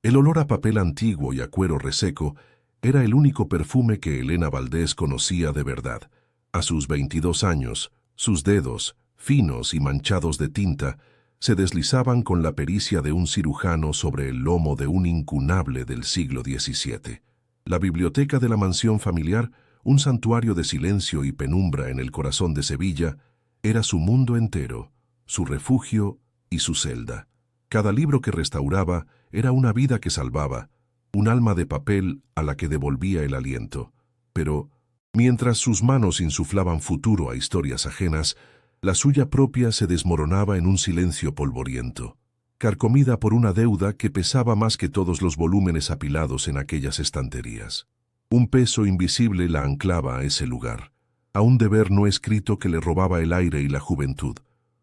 El olor a papel antiguo y a cuero reseco era el único perfume que Elena Valdés conocía de verdad. A sus 22 años, sus dedos, finos y manchados de tinta, se deslizaban con la pericia de un cirujano sobre el lomo de un incunable del siglo XVII. La biblioteca de la mansión familiar, un santuario de silencio y penumbra en el corazón de Sevilla, era su mundo entero, su refugio y su celda. Cada libro que restauraba era una vida que salvaba, un alma de papel a la que devolvía el aliento. Pero, mientras sus manos insuflaban futuro a historias ajenas, la suya propia se desmoronaba en un silencio polvoriento, carcomida por una deuda que pesaba más que todos los volúmenes apilados en aquellas estanterías. Un peso invisible la anclaba a ese lugar, a un deber no escrito que le robaba el aire y la juventud,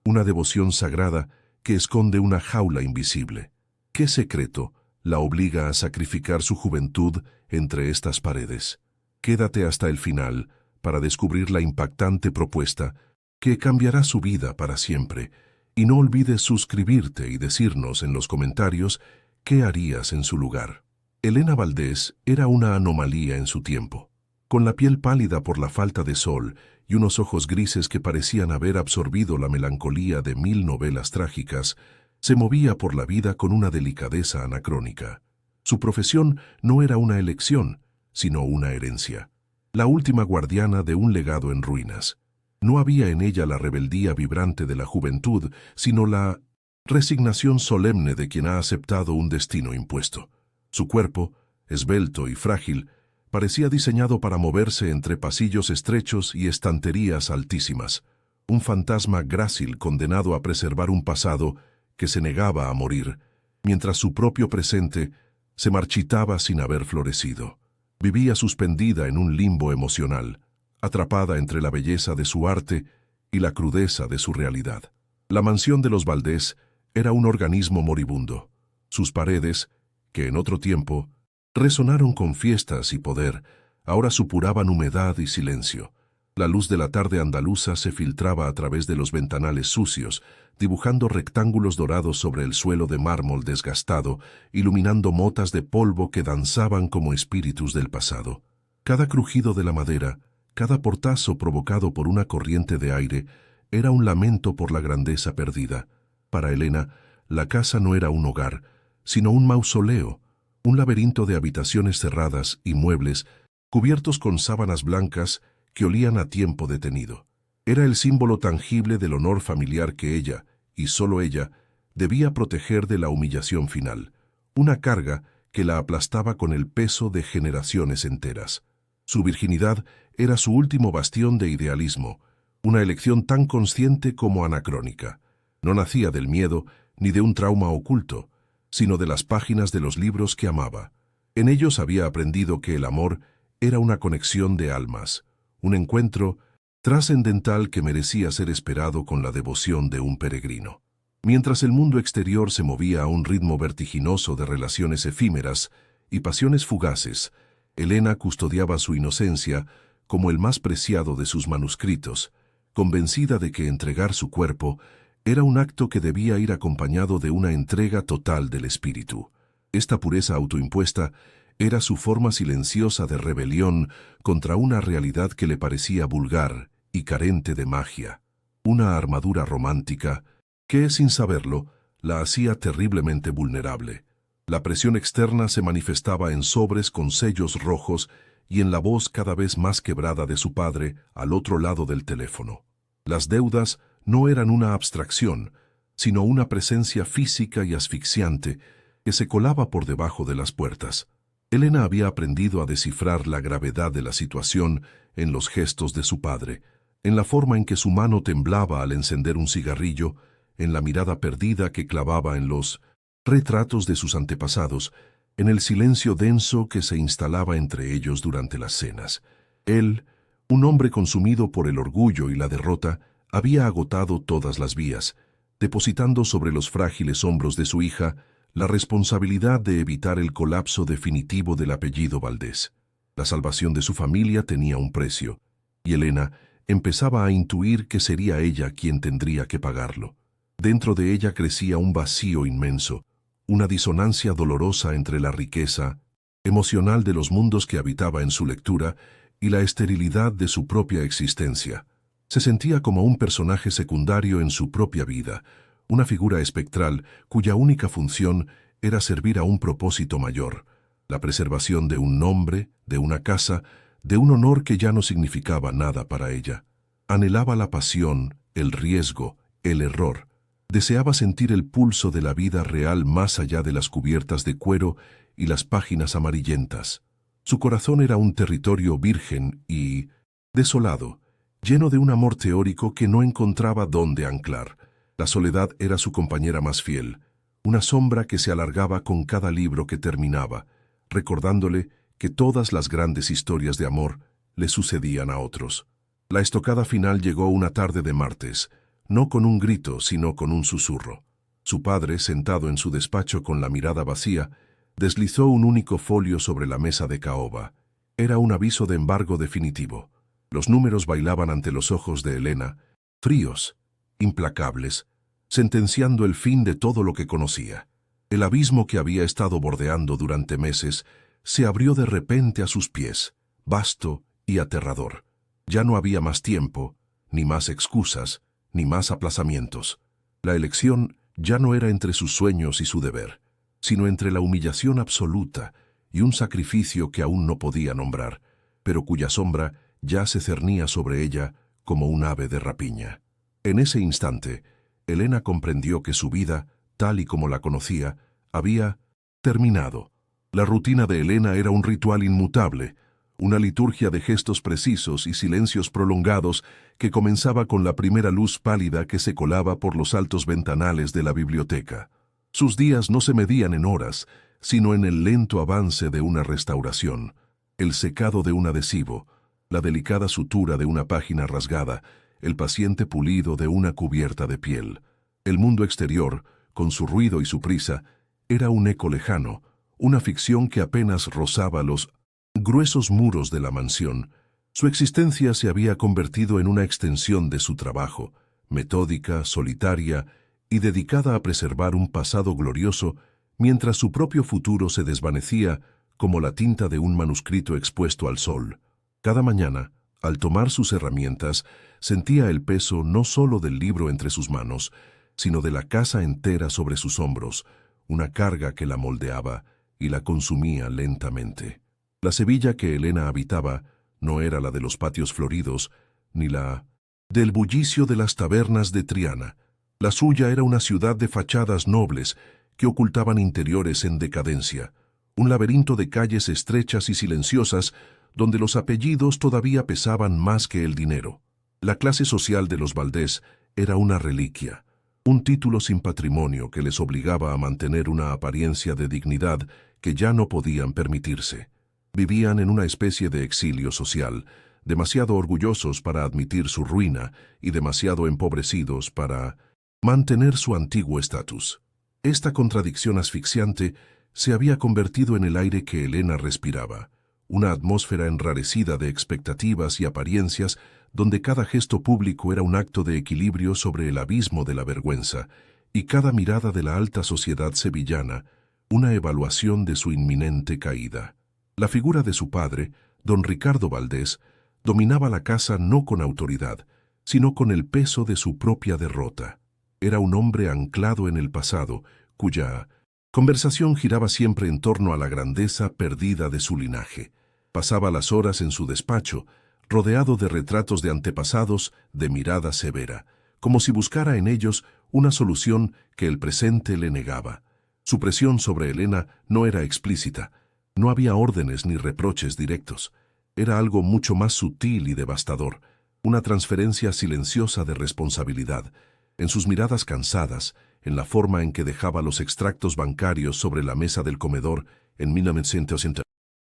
una devoción sagrada que esconde una jaula invisible. ¿Qué secreto la obliga a sacrificar su juventud entre estas paredes? Quédate hasta el final para descubrir la impactante propuesta que cambiará su vida para siempre, y no olvides suscribirte y decirnos en los comentarios qué harías en su lugar. Elena Valdés era una anomalía en su tiempo, con la piel pálida por la falta de sol y unos ojos grises que parecían haber absorbido la melancolía de 1000 novelas trágicas. Se movía por la vida con una delicadeza anacrónica. Su profesión no era una elección, sino una herencia, la última guardiana de un legado en ruinas. No había en ella la rebeldía vibrante de la juventud, sino la resignación solemne de quien ha aceptado un destino impuesto. Su cuerpo, esbelto y frágil, parecía diseñado para moverse entre pasillos estrechos y estanterías altísimas, un fantasma grácil condenado a preservar un pasado que se negaba a morir, mientras su propio presente se marchitaba sin haber florecido. Vivía suspendida en un limbo emocional, atrapada entre la belleza de su arte y la crudeza de su realidad. La mansión de los Valdés era un organismo moribundo. Sus paredes, que en otro tiempo resonaron con fiestas y poder, ahora supuraban humedad y silencio. La luz de la tarde andaluza se filtraba a través de los ventanales sucios, dibujando rectángulos dorados sobre el suelo de mármol desgastado, iluminando motas de polvo que danzaban como espíritus del pasado. Cada crujido de la madera, cada portazo provocado por una corriente de aire, era un lamento por la grandeza perdida. Para Elena, la casa no era un hogar, sino un mausoleo, un laberinto de habitaciones cerradas y muebles cubiertos con sábanas blancas que olían a tiempo detenido. Era el símbolo tangible del honor familiar que ella, y solo ella, debía proteger de la humillación final, una carga que la aplastaba con el peso de generaciones enteras. Su virginidad era su último bastión de idealismo, una elección tan consciente como anacrónica. No nacía del miedo ni de un trauma oculto, sino de las páginas de los libros que amaba. En ellos había aprendido que el amor era una conexión de almas, un encuentro trascendental que merecía ser esperado con la devoción de un peregrino. Mientras el mundo exterior se movía a un ritmo vertiginoso de relaciones efímeras y pasiones fugaces, Elena custodiaba su inocencia como el más preciado de sus manuscritos, convencida de que entregar su cuerpo era un acto que debía ir acompañado de una entrega total del espíritu. Esta pureza autoimpuesta era su forma silenciosa de rebelión contra una realidad que le parecía vulgar y carente de magia, una armadura romántica que, sin saberlo, la hacía terriblemente vulnerable. La presión externa se manifestaba en sobres con sellos rojos y en la voz cada vez más quebrada de su padre al otro lado del teléfono. Las deudas no eran una abstracción, sino una presencia física y asfixiante que se colaba por debajo de las puertas. Elena había aprendido a descifrar la gravedad de la situación en los gestos de su padre, en la forma en que su mano temblaba al encender un cigarrillo, en la mirada perdida que clavaba en los retratos de sus antepasados, en el silencio denso que se instalaba entre ellos durante las cenas. Él, un hombre consumido por el orgullo y la derrota, había agotado todas las vías, depositando sobre los frágiles hombros de su hija la responsabilidad de evitar el colapso definitivo del apellido Valdés. La salvación de su familia tenía un precio, y Elena empezaba a intuir que sería ella quien tendría que pagarlo. Dentro de ella crecía un vacío inmenso, una disonancia dolorosa entre la riqueza emocional de los mundos que habitaba en su lectura y la esterilidad de su propia existencia. Se sentía como un personaje secundario en su propia vida, una figura espectral cuya única función era servir a un propósito mayor, la preservación de un nombre, de una casa, de un honor que ya no significaba nada para ella. Anhelaba la pasión, el riesgo, el error. Deseaba sentir el pulso de la vida real más allá de las cubiertas de cuero y las páginas amarillentas. Su corazón era un territorio virgen y desolado, lleno de un amor teórico que no encontraba dónde anclar. La soledad era su compañera más fiel, una sombra que se alargaba con cada libro que terminaba, recordándole que todas las grandes historias de amor le sucedían a otros. La estocada final llegó una tarde de martes, no con un grito, sino con un susurro. Su padre, sentado en su despacho con la mirada vacía, deslizó un único folio sobre la mesa de caoba. Era un aviso de embargo definitivo. Los números bailaban ante los ojos de Elena, fríos, implacables, sentenciando el fin de todo lo que conocía. El abismo que había estado bordeando durante meses se abrió de repente a sus pies, vasto y aterrador. Ya no había más tiempo, ni más excusas, ni más aplazamientos. La elección ya no era entre sus sueños y su deber, sino entre la humillación absoluta y un sacrificio que aún no podía nombrar, pero cuya sombra ya se cernía sobre ella como un ave de rapiña. En ese instante, Elena comprendió que su vida, tal y como la conocía, había terminado. La rutina de Elena era un ritual inmutable, una liturgia de gestos precisos y silencios prolongados que comenzaba con la primera luz pálida que se colaba por los altos ventanales de la biblioteca. Sus días no se medían en horas, sino en el lento avance de una restauración, el secado de un adhesivo, la delicada sutura de una página rasgada, el paciente pulido de una cubierta de piel. El mundo exterior, con su ruido y su prisa, era un eco lejano, una ficción que apenas rozaba los gruesos muros de la mansión. Su existencia se había convertido en una extensión de su trabajo, metódica, solitaria y dedicada a preservar un pasado glorioso, mientras su propio futuro se desvanecía como la tinta de un manuscrito expuesto al sol. Cada mañana, al tomar sus herramientas, sentía el peso no solo del libro entre sus manos, sino de la casa entera sobre sus hombros, una carga que la moldeaba y la consumía lentamente. La Sevilla que Elena habitaba no era la de los patios floridos, ni la del bullicio de las tabernas de Triana. La suya era una ciudad de fachadas nobles que ocultaban interiores en decadencia, un laberinto de calles estrechas y silenciosas donde los apellidos todavía pesaban más que el dinero. La clase social de los Valdés era una reliquia, un título sin patrimonio que les obligaba a mantener una apariencia de dignidad que ya no podían permitirse. Vivían en una especie de exilio social, demasiado orgullosos para admitir su ruina y demasiado empobrecidos para mantener su antiguo estatus. Esta contradicción asfixiante se había convertido en el aire que Elena respiraba, una atmósfera enrarecida de expectativas y apariencias donde cada gesto público era un acto de equilibrio sobre el abismo de la vergüenza y cada mirada de la alta sociedad sevillana una evaluación de su inminente caída. La figura de su padre, don Ricardo Valdés, dominaba la casa no con autoridad, sino con el peso de su propia derrota. Era un hombre anclado en el pasado, cuya conversación giraba siempre en torno a la grandeza perdida de su linaje. Pasaba las horas en su despacho, rodeado de retratos de antepasados de mirada severa, como si buscara en ellos una solución que el presente le negaba. Su presión sobre Elena no era explícita, no había órdenes ni reproches directos. Era algo mucho más sutil y devastador, una transferencia silenciosa de responsabilidad, en sus miradas cansadas, en la forma en que dejaba los extractos bancarios sobre la mesa del comedor en 1980.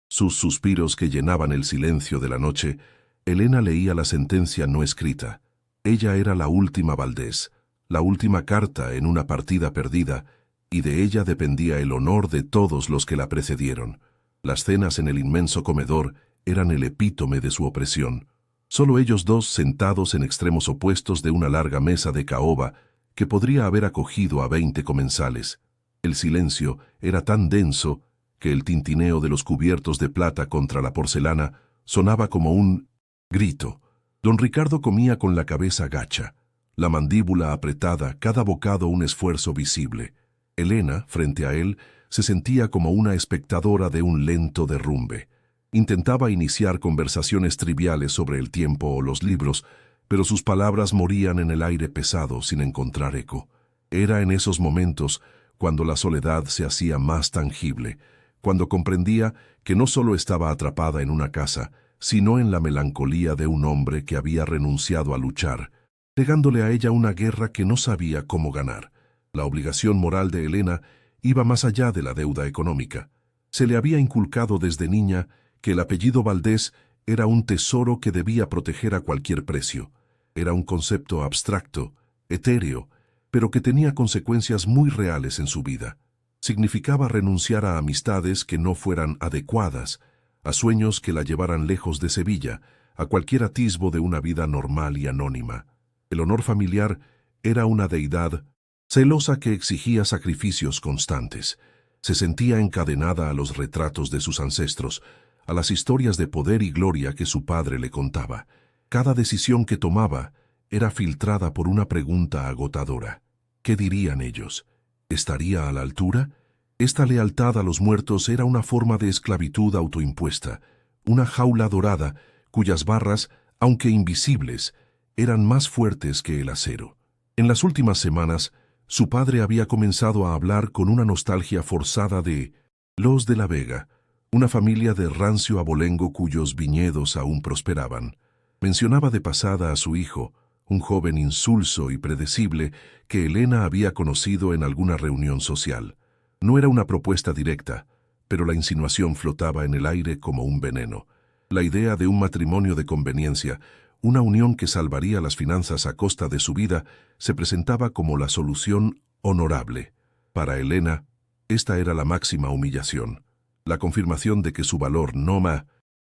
Sus suspiros que llenaban el silencio de la noche. Elena leía la sentencia no escrita. Ella era la última Valdés, la última carta en una partida perdida, y de ella dependía el honor de todos los que la precedieron. Las cenas en el inmenso comedor eran el epítome de su opresión. Solo ellos dos sentados en extremos opuestos de una larga mesa de caoba que podría haber acogido a 20 comensales. El silencio era tan denso que el tintineo de los cubiertos de plata contra la porcelana sonaba como un grito. Don Ricardo comía con la cabeza gacha, la mandíbula apretada, cada bocado un esfuerzo visible. Elena, frente a él, se sentía como una espectadora de un lento derrumbe. Intentaba iniciar conversaciones triviales sobre el tiempo o los libros, pero sus palabras morían en el aire pesado sin encontrar eco. Era en esos momentos cuando la soledad se hacía más tangible, cuando comprendía que no solo estaba atrapada en una casa, sino en la melancolía de un hombre que había renunciado a luchar, legándole a ella una guerra que no sabía cómo ganar. La obligación moral de Elena iba más allá de la deuda económica. Se le había inculcado desde niña que el apellido Valdés era un tesoro que debía proteger a cualquier precio. Era un concepto abstracto, etéreo, pero que tenía consecuencias muy reales en su vida. Significaba renunciar a amistades que no fueran adecuadas, a sueños que la llevaran lejos de Sevilla, a cualquier atisbo de una vida normal y anónima. El honor familiar era una deidad celosa que exigía sacrificios constantes. Se sentía encadenada a los retratos de sus ancestros, a las historias de poder y gloria que su padre le contaba. Cada decisión que tomaba era filtrada por una pregunta agotadora. ¿Qué dirían ellos? ¿Estaría a la altura? Esta lealtad a los muertos era una forma de esclavitud autoimpuesta, una jaula dorada cuyas barras, aunque invisibles, eran más fuertes que el acero. En las últimas semanas, su padre había comenzado a hablar con una nostalgia forzada de los de la Vega, una familia de rancio abolengo cuyos viñedos aún prosperaban. Mencionaba de pasada a su hijo, un joven insulso y predecible que Elena había conocido en alguna reunión social. No era una propuesta directa, pero la insinuación flotaba en el aire como un veneno. La idea de un matrimonio de conveniencia, una unión que salvaría las finanzas a costa de su vida, se presentaba como la solución honorable. Para Elena, esta era la máxima humillación, la confirmación de que su valor no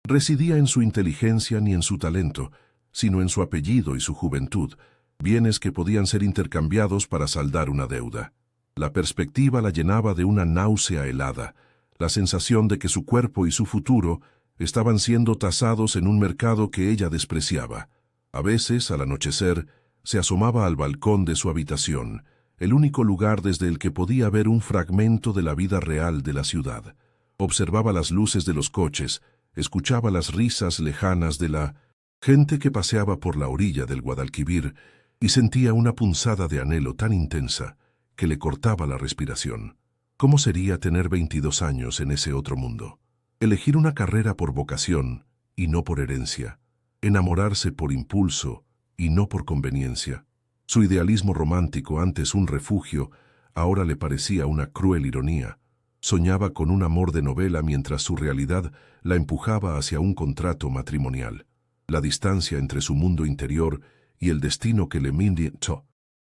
residía en su inteligencia ni en su talento, sino en su apellido y su juventud, bienes que podían ser intercambiados para saldar una deuda. La perspectiva la llenaba de una náusea helada, la sensación de que su cuerpo y su futuro estaban siendo tasados en un mercado que ella despreciaba. A veces, al anochecer, se asomaba al balcón de su habitación, el único lugar desde el que podía ver un fragmento de la vida real de la ciudad. Observaba las luces de los coches, escuchaba las risas lejanas de la gente que paseaba por la orilla del Guadalquivir y sentía una punzada de anhelo tan intensa que le cortaba la respiración. ¿Cómo sería tener 22 años en ese otro mundo? Elegir una carrera por vocación y no por herencia. Enamorarse por impulso y no por conveniencia. Su idealismo romántico, antes un refugio, ahora le parecía una cruel ironía. Soñaba con un amor de novela mientras su realidad la empujaba hacia un contrato matrimonial. La distancia entre su mundo interior y el destino que le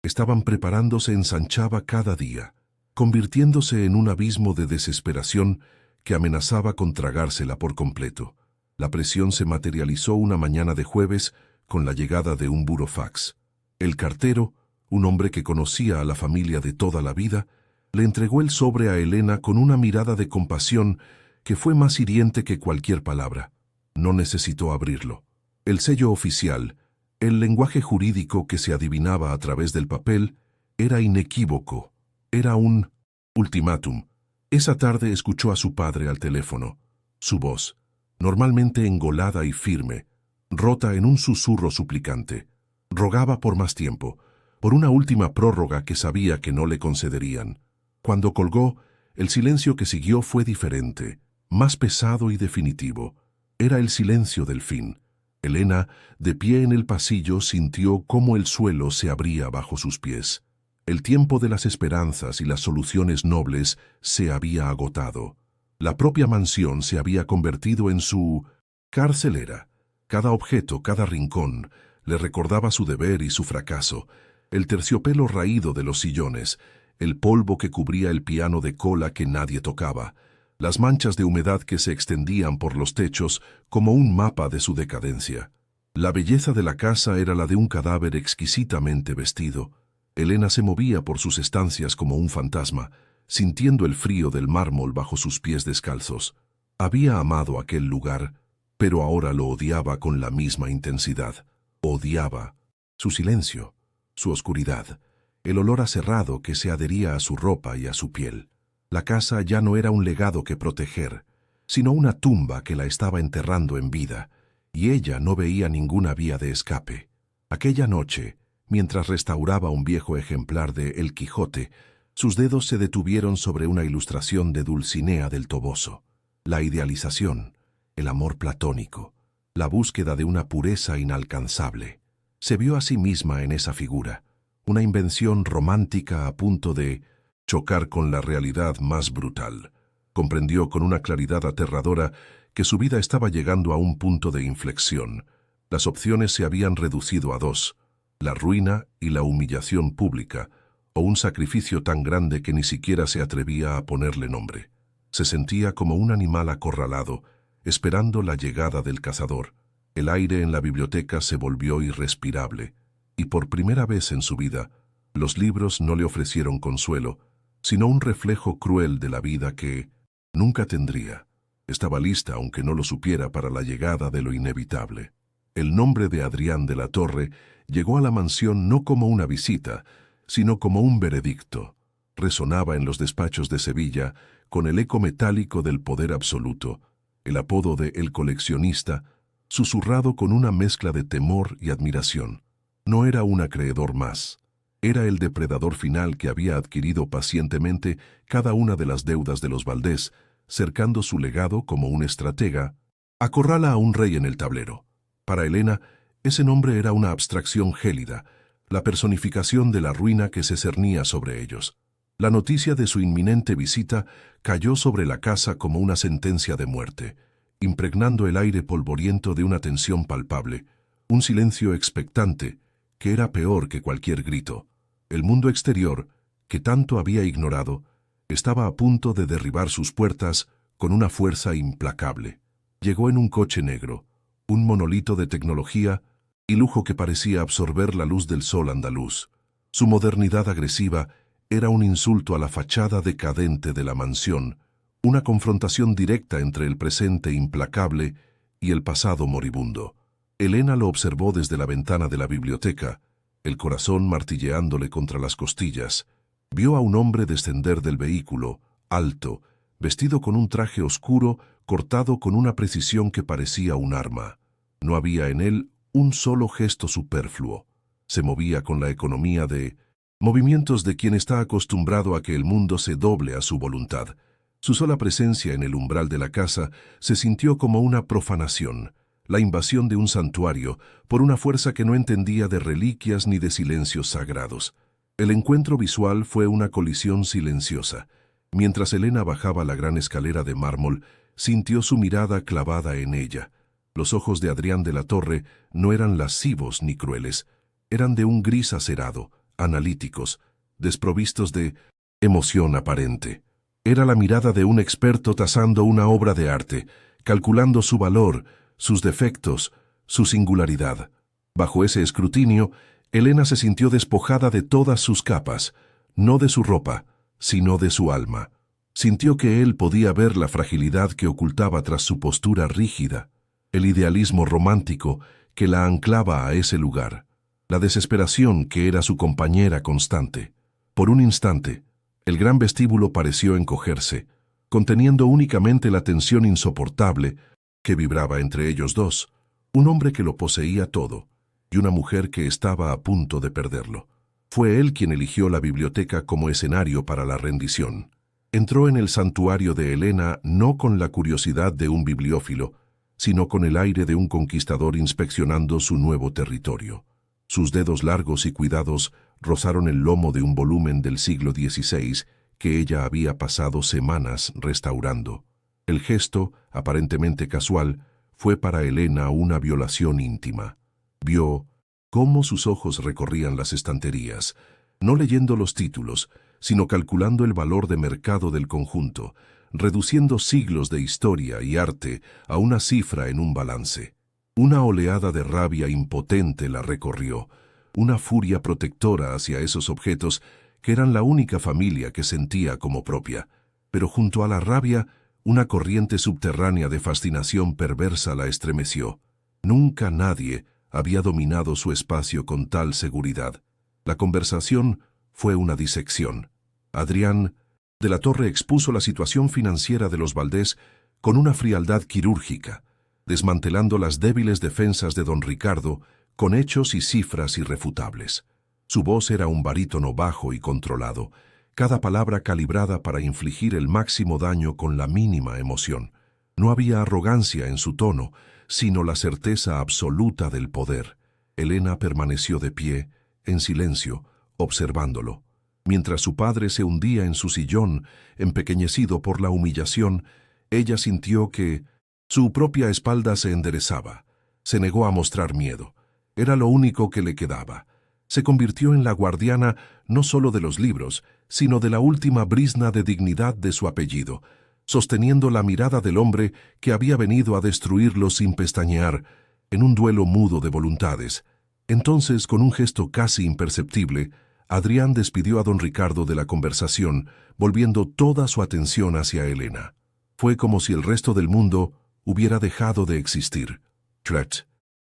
estaban preparando se ensanchaba cada día, convirtiéndose en un abismo de desesperación que amenazaba con tragársela por completo. La presión se materializó una mañana de jueves con la llegada de un burofax. El cartero, un hombre que conocía a la familia de toda la vida, le entregó el sobre a Elena con una mirada de compasión que fue más hiriente que cualquier palabra. No necesitó abrirlo. El sello oficial, el lenguaje jurídico que se adivinaba a través del papel, era inequívoco. Era un ultimátum. Esa tarde escuchó a su padre al teléfono. Su voz, normalmente engolada y firme, rota en un susurro suplicante, rogaba por más tiempo, por una última prórroga que sabía que no le concederían. Cuando colgó, el silencio que siguió fue diferente, más pesado y definitivo. Era el silencio del fin. Elena, de pie en el pasillo, sintió cómo el suelo se abría bajo sus pies. El tiempo de las esperanzas y las soluciones nobles se había agotado. La propia mansión se había convertido en su carcelera. Cada objeto, cada rincón, le recordaba su deber y su fracaso. El terciopelo raído de los sillones, el polvo que cubría el piano de cola que nadie tocaba, las manchas de humedad que se extendían por los techos como un mapa de su decadencia. La belleza de la casa era la de un cadáver exquisitamente vestido. Elena se movía por sus estancias como un fantasma, sintiendo el frío del mármol bajo sus pies descalzos. Había amado aquel lugar, pero ahora lo odiaba con la misma intensidad. Odiaba su silencio, su oscuridad, el olor aserrado que se adhería a su ropa y a su piel. La casa ya no era un legado que proteger, sino una tumba que la estaba enterrando en vida, y ella no veía ninguna vía de escape. Aquella noche, mientras restauraba un viejo ejemplar de El Quijote, sus dedos se detuvieron sobre una ilustración de Dulcinea del Toboso. La idealización, el amor platónico, la búsqueda de una pureza inalcanzable. Se vio a sí misma en esa figura, una invención romántica a punto de chocar con la realidad más brutal. Comprendió con una claridad aterradora que su vida estaba llegando a un punto de inflexión. Las opciones se habían reducido a dos: la ruina y la humillación pública, o un sacrificio tan grande que ni siquiera se atrevía a ponerle nombre. Se sentía como un animal acorralado, esperando la llegada del cazador. El aire en la biblioteca se volvió irrespirable, y por primera vez en su vida, los libros no le ofrecieron consuelo, sino un reflejo cruel de la vida que nunca tendría. Estaba lista, aunque no lo supiera, para la llegada de lo inevitable. El nombre de Adrián de la Torre llegó a la mansión no como una visita, sino como un veredicto. Resonaba en los despachos de Sevilla con el eco metálico del poder absoluto. El apodo de El Coleccionista, susurrado con una mezcla de temor y admiración. No era un acreedor más. Era el depredador final que había adquirido pacientemente cada una de las deudas de los Valdés, cercando su legado como un estratega. Acorrala a un rey en el tablero. Para Elena, ese nombre era una abstracción gélida, la personificación de la ruina que se cernía sobre ellos. La noticia de su inminente visita cayó sobre la casa como una sentencia de muerte, impregnando el aire polvoriento de una tensión palpable, un silencio expectante, que era peor que cualquier grito. El mundo exterior, que tanto había ignorado, estaba a punto de derribar sus puertas con una fuerza implacable. Llegó en un coche negro, un monolito de tecnología y lujo que parecía absorber la luz del sol andaluz. Su modernidad agresiva era un insulto a la fachada decadente de la mansión, una confrontación directa entre el presente implacable y el pasado moribundo. Elena lo observó desde la ventana de la biblioteca, el corazón martilleándole contra las costillas. Vio a un hombre descender del vehículo, alto, vestido con un traje oscuro, cortado con una precisión que parecía un arma. No había en él un solo gesto superfluo. Se movía con la economía de movimientos de quien está acostumbrado a que el mundo se doble a su voluntad. Su sola presencia en el umbral de la casa se sintió como una profanación, la invasión de un santuario por una fuerza que no entendía de reliquias ni de silencios sagrados. El encuentro visual fue una colisión silenciosa. Mientras Elena bajaba la gran escalera de mármol, sintió su mirada clavada en ella. Los ojos de Adrián de la Torre no eran lascivos ni crueles, eran de un gris acerado, analíticos, desprovistos de emoción aparente. Era la mirada de un experto tasando una obra de arte, calculando su valor, sus defectos, su singularidad. Bajo ese escrutinio, Elena se sintió despojada de todas sus capas, no de su ropa, sino de su alma. Sintió que él podía ver la fragilidad que ocultaba tras su postura rígida, el idealismo romántico que la anclaba a ese lugar, la desesperación que era su compañera constante. Por un instante, el gran vestíbulo pareció encogerse, conteniendo únicamente la tensión insoportable que vibraba entre ellos dos, un hombre que lo poseía todo y una mujer que estaba a punto de perderlo. Fue él quien eligió la biblioteca como escenario para la rendición. Entró en el santuario de Elena no con la curiosidad de un bibliófilo, sino con el aire de un conquistador inspeccionando su nuevo territorio. Sus dedos largos y cuidados rozaron el lomo de un volumen del siglo XVI que ella había pasado semanas restaurando. El gesto, aparentemente casual, fue para Elena una violación íntima. Vio cómo sus ojos recorrían las estanterías, no leyendo los títulos, sino calculando el valor de mercado del conjunto, reduciendo siglos de historia y arte a una cifra en un balance. Una oleada de rabia impotente la recorrió, una furia protectora hacia esos objetos que eran la única familia que sentía como propia. Pero junto a la rabia, una corriente subterránea de fascinación perversa la estremeció. Nunca nadie había dominado su espacio con tal seguridad. La conversación fue una disección. Adrián de la Torre expuso la situación financiera de los Valdés con una frialdad quirúrgica, desmantelando las débiles defensas de don Ricardo con hechos y cifras irrefutables. Su voz era un barítono bajo y controlado, cada palabra calibrada para infligir el máximo daño con la mínima emoción. No había arrogancia en su tono, sino la certeza absoluta del poder. Elena permaneció de pie, en silencio, observándolo. Mientras su padre se hundía en su sillón, empequeñecido por la humillación, ella sintió que su propia espalda se enderezaba. Se negó a mostrar miedo. Era lo único que le quedaba. Se convirtió en la guardiana no solo de los libros, sino de la última brizna de dignidad de su apellido, sosteniendo la mirada del hombre que había venido a destruirlo sin pestañear, en un duelo mudo de voluntades. Entonces, con un gesto casi imperceptible, Adrián despidió a don Ricardo de la conversación, volviendo toda su atención hacia Elena. Fue como si el resto del mundo hubiera dejado de existir.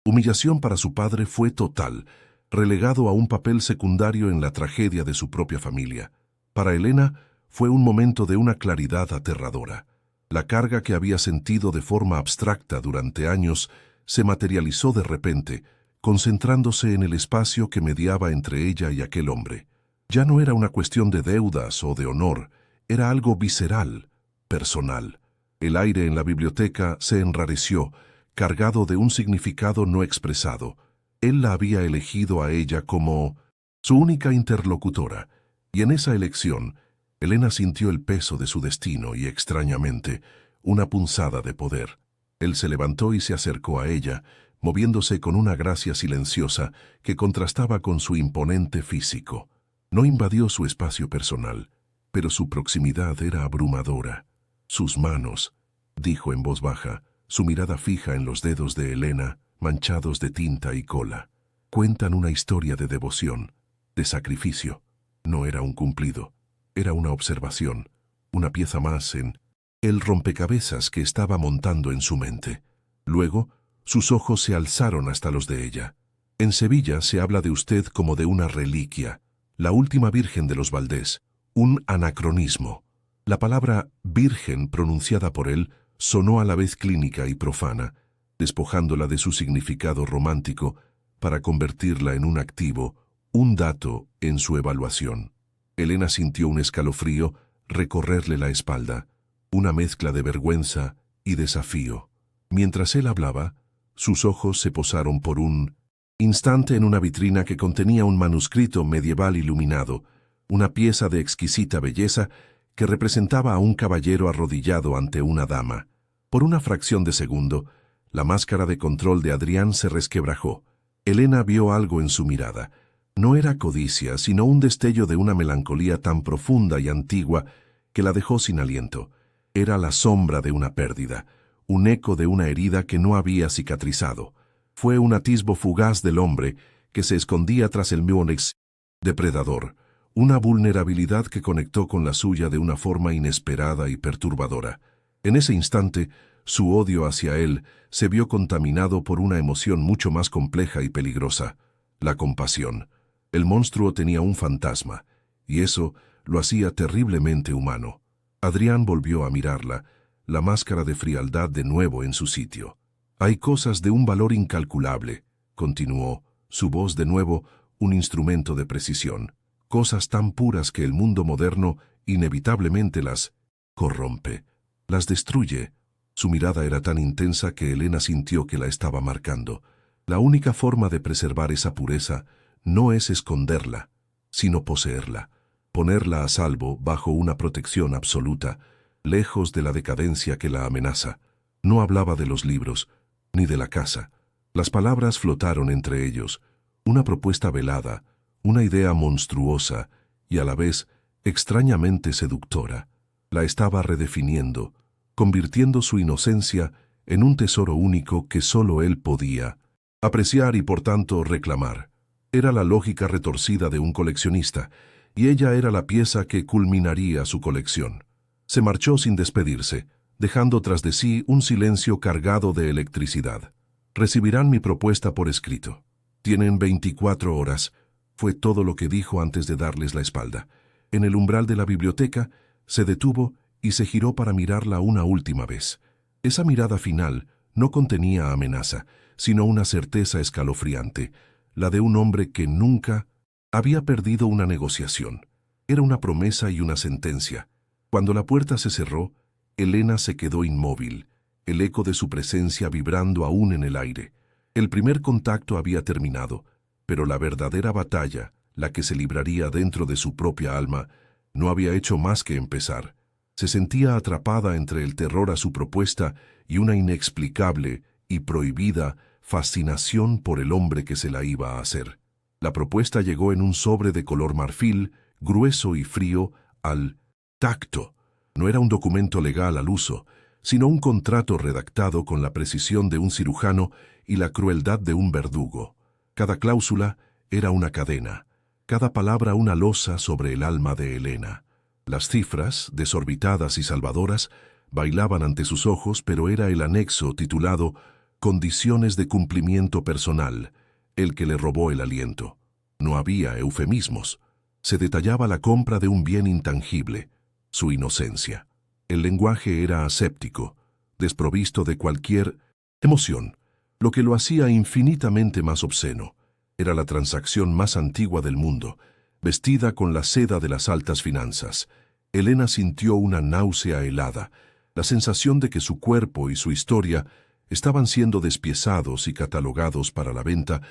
Humillación para su padre fue total, relegado a un papel secundario en la tragedia de su propia familia. Para Elena fue un momento de una claridad aterradora. La carga que había sentido de forma abstracta durante años se materializó de repente, concentrándose en el espacio que mediaba entre ella y aquel hombre. Ya no era una cuestión de deudas o de honor, era algo visceral, personal. El aire en la biblioteca se enrareció, cargado de un significado no expresado. Él la había elegido a ella como su única interlocutora, y en esa elección, Elena sintió el peso de su destino y, extrañamente, una punzada de poder. Él se levantó y se acercó a ella, moviéndose con una gracia silenciosa que contrastaba con su imponente físico. No invadió su espacio personal, pero su proximidad era abrumadora. Sus manos, dijo en voz baja, su mirada fija en los dedos de Elena, manchados de tinta y cola, cuentan una historia de devoción, de sacrificio. No era un cumplido, era una observación, una pieza más en el rompecabezas que estaba montando en su mente. Luego, sus ojos se alzaron hasta los de ella. En Sevilla se habla de usted como de una reliquia, la última virgen de los Valdés, un anacronismo. La palabra virgen pronunciada por él sonó a la vez clínica y profana, despojándola de su significado romántico para convertirla en un activo, un dato en su evaluación. Elena sintió un escalofrío recorrerle la espalda, una mezcla de vergüenza y desafío. Mientras él hablaba, sus ojos se posaron por un instante en una vitrina que contenía un manuscrito medieval iluminado, una pieza de exquisita belleza que representaba a un caballero arrodillado ante una dama. Por una fracción de segundo, la máscara de control de Adrián se resquebrajó. Elena vio algo en su mirada. No era codicia, sino un destello de una melancolía tan profunda y antigua que la dejó sin aliento. Era la sombra de una pérdida, un eco de una herida que no había cicatrizado. Fue un atisbo fugaz del hombre que se escondía tras el muonex depredador, una vulnerabilidad que conectó con la suya de una forma inesperada y perturbadora. En ese instante, su odio hacia él se vio contaminado por una emoción mucho más compleja y peligrosa, la compasión. El monstruo tenía un fantasma, y eso lo hacía terriblemente humano. Adrián volvió a mirarla, la máscara de frialdad de nuevo en su sitio. «Hay cosas de un valor incalculable», continuó, su voz de nuevo un instrumento de precisión. «Cosas tan puras que el mundo moderno inevitablemente las corrompe, las destruye». Su mirada era tan intensa que Elena sintió que la estaba marcando. La única forma de preservar esa pureza no es esconderla, sino poseerla, ponerla a salvo bajo una protección absoluta, lejos de la decadencia que la amenaza. No hablaba de los libros, ni de la casa. Las palabras flotaron entre ellos, una propuesta velada, una idea monstruosa y a la vez extrañamente seductora. La estaba redefiniendo, convirtiendo su inocencia en un tesoro único que solo él podía apreciar y por tanto reclamar. Era la lógica retorcida de un coleccionista, y ella era la pieza que culminaría su colección. Se marchó sin despedirse, dejando tras de sí un silencio cargado de electricidad. Recibirán mi propuesta por escrito. Tienen 24 horas, fue todo lo que dijo antes de darles la espalda. En el umbral de la biblioteca, se detuvo y se giró para mirarla una última vez. Esa mirada final no contenía amenaza, sino una certeza escalofriante, la de un hombre que nunca había perdido una negociación. Era una promesa y una sentencia. Cuando la puerta se cerró, Elena se quedó inmóvil, el eco de su presencia vibrando aún en el aire. El primer contacto había terminado, pero la verdadera batalla, la que se libraría dentro de su propia alma, no había hecho más que empezar. Se sentía atrapada entre el terror a su propuesta y una inexplicable y prohibida fascinación por el hombre que se la iba a hacer. La propuesta llegó en un sobre de color marfil, grueso y frío, al tacto. No era un documento legal al uso, sino un contrato redactado con la precisión de un cirujano y la crueldad de un verdugo. Cada cláusula era una cadena, cada palabra una losa sobre el alma de Elena. Las cifras, desorbitadas y salvadoras, bailaban ante sus ojos, pero era el anexo titulado Condiciones de cumplimiento personal, el que le robó el aliento. No había eufemismos. Se detallaba la compra de un bien intangible, su inocencia. El lenguaje era aséptico, desprovisto de cualquier emoción, lo que lo hacía infinitamente más obsceno. Era la transacción más antigua del mundo, vestida con la seda de las altas finanzas. Elena sintió una náusea helada, la sensación de que su cuerpo y su historia estaban siendo despiezados y catalogados para la venta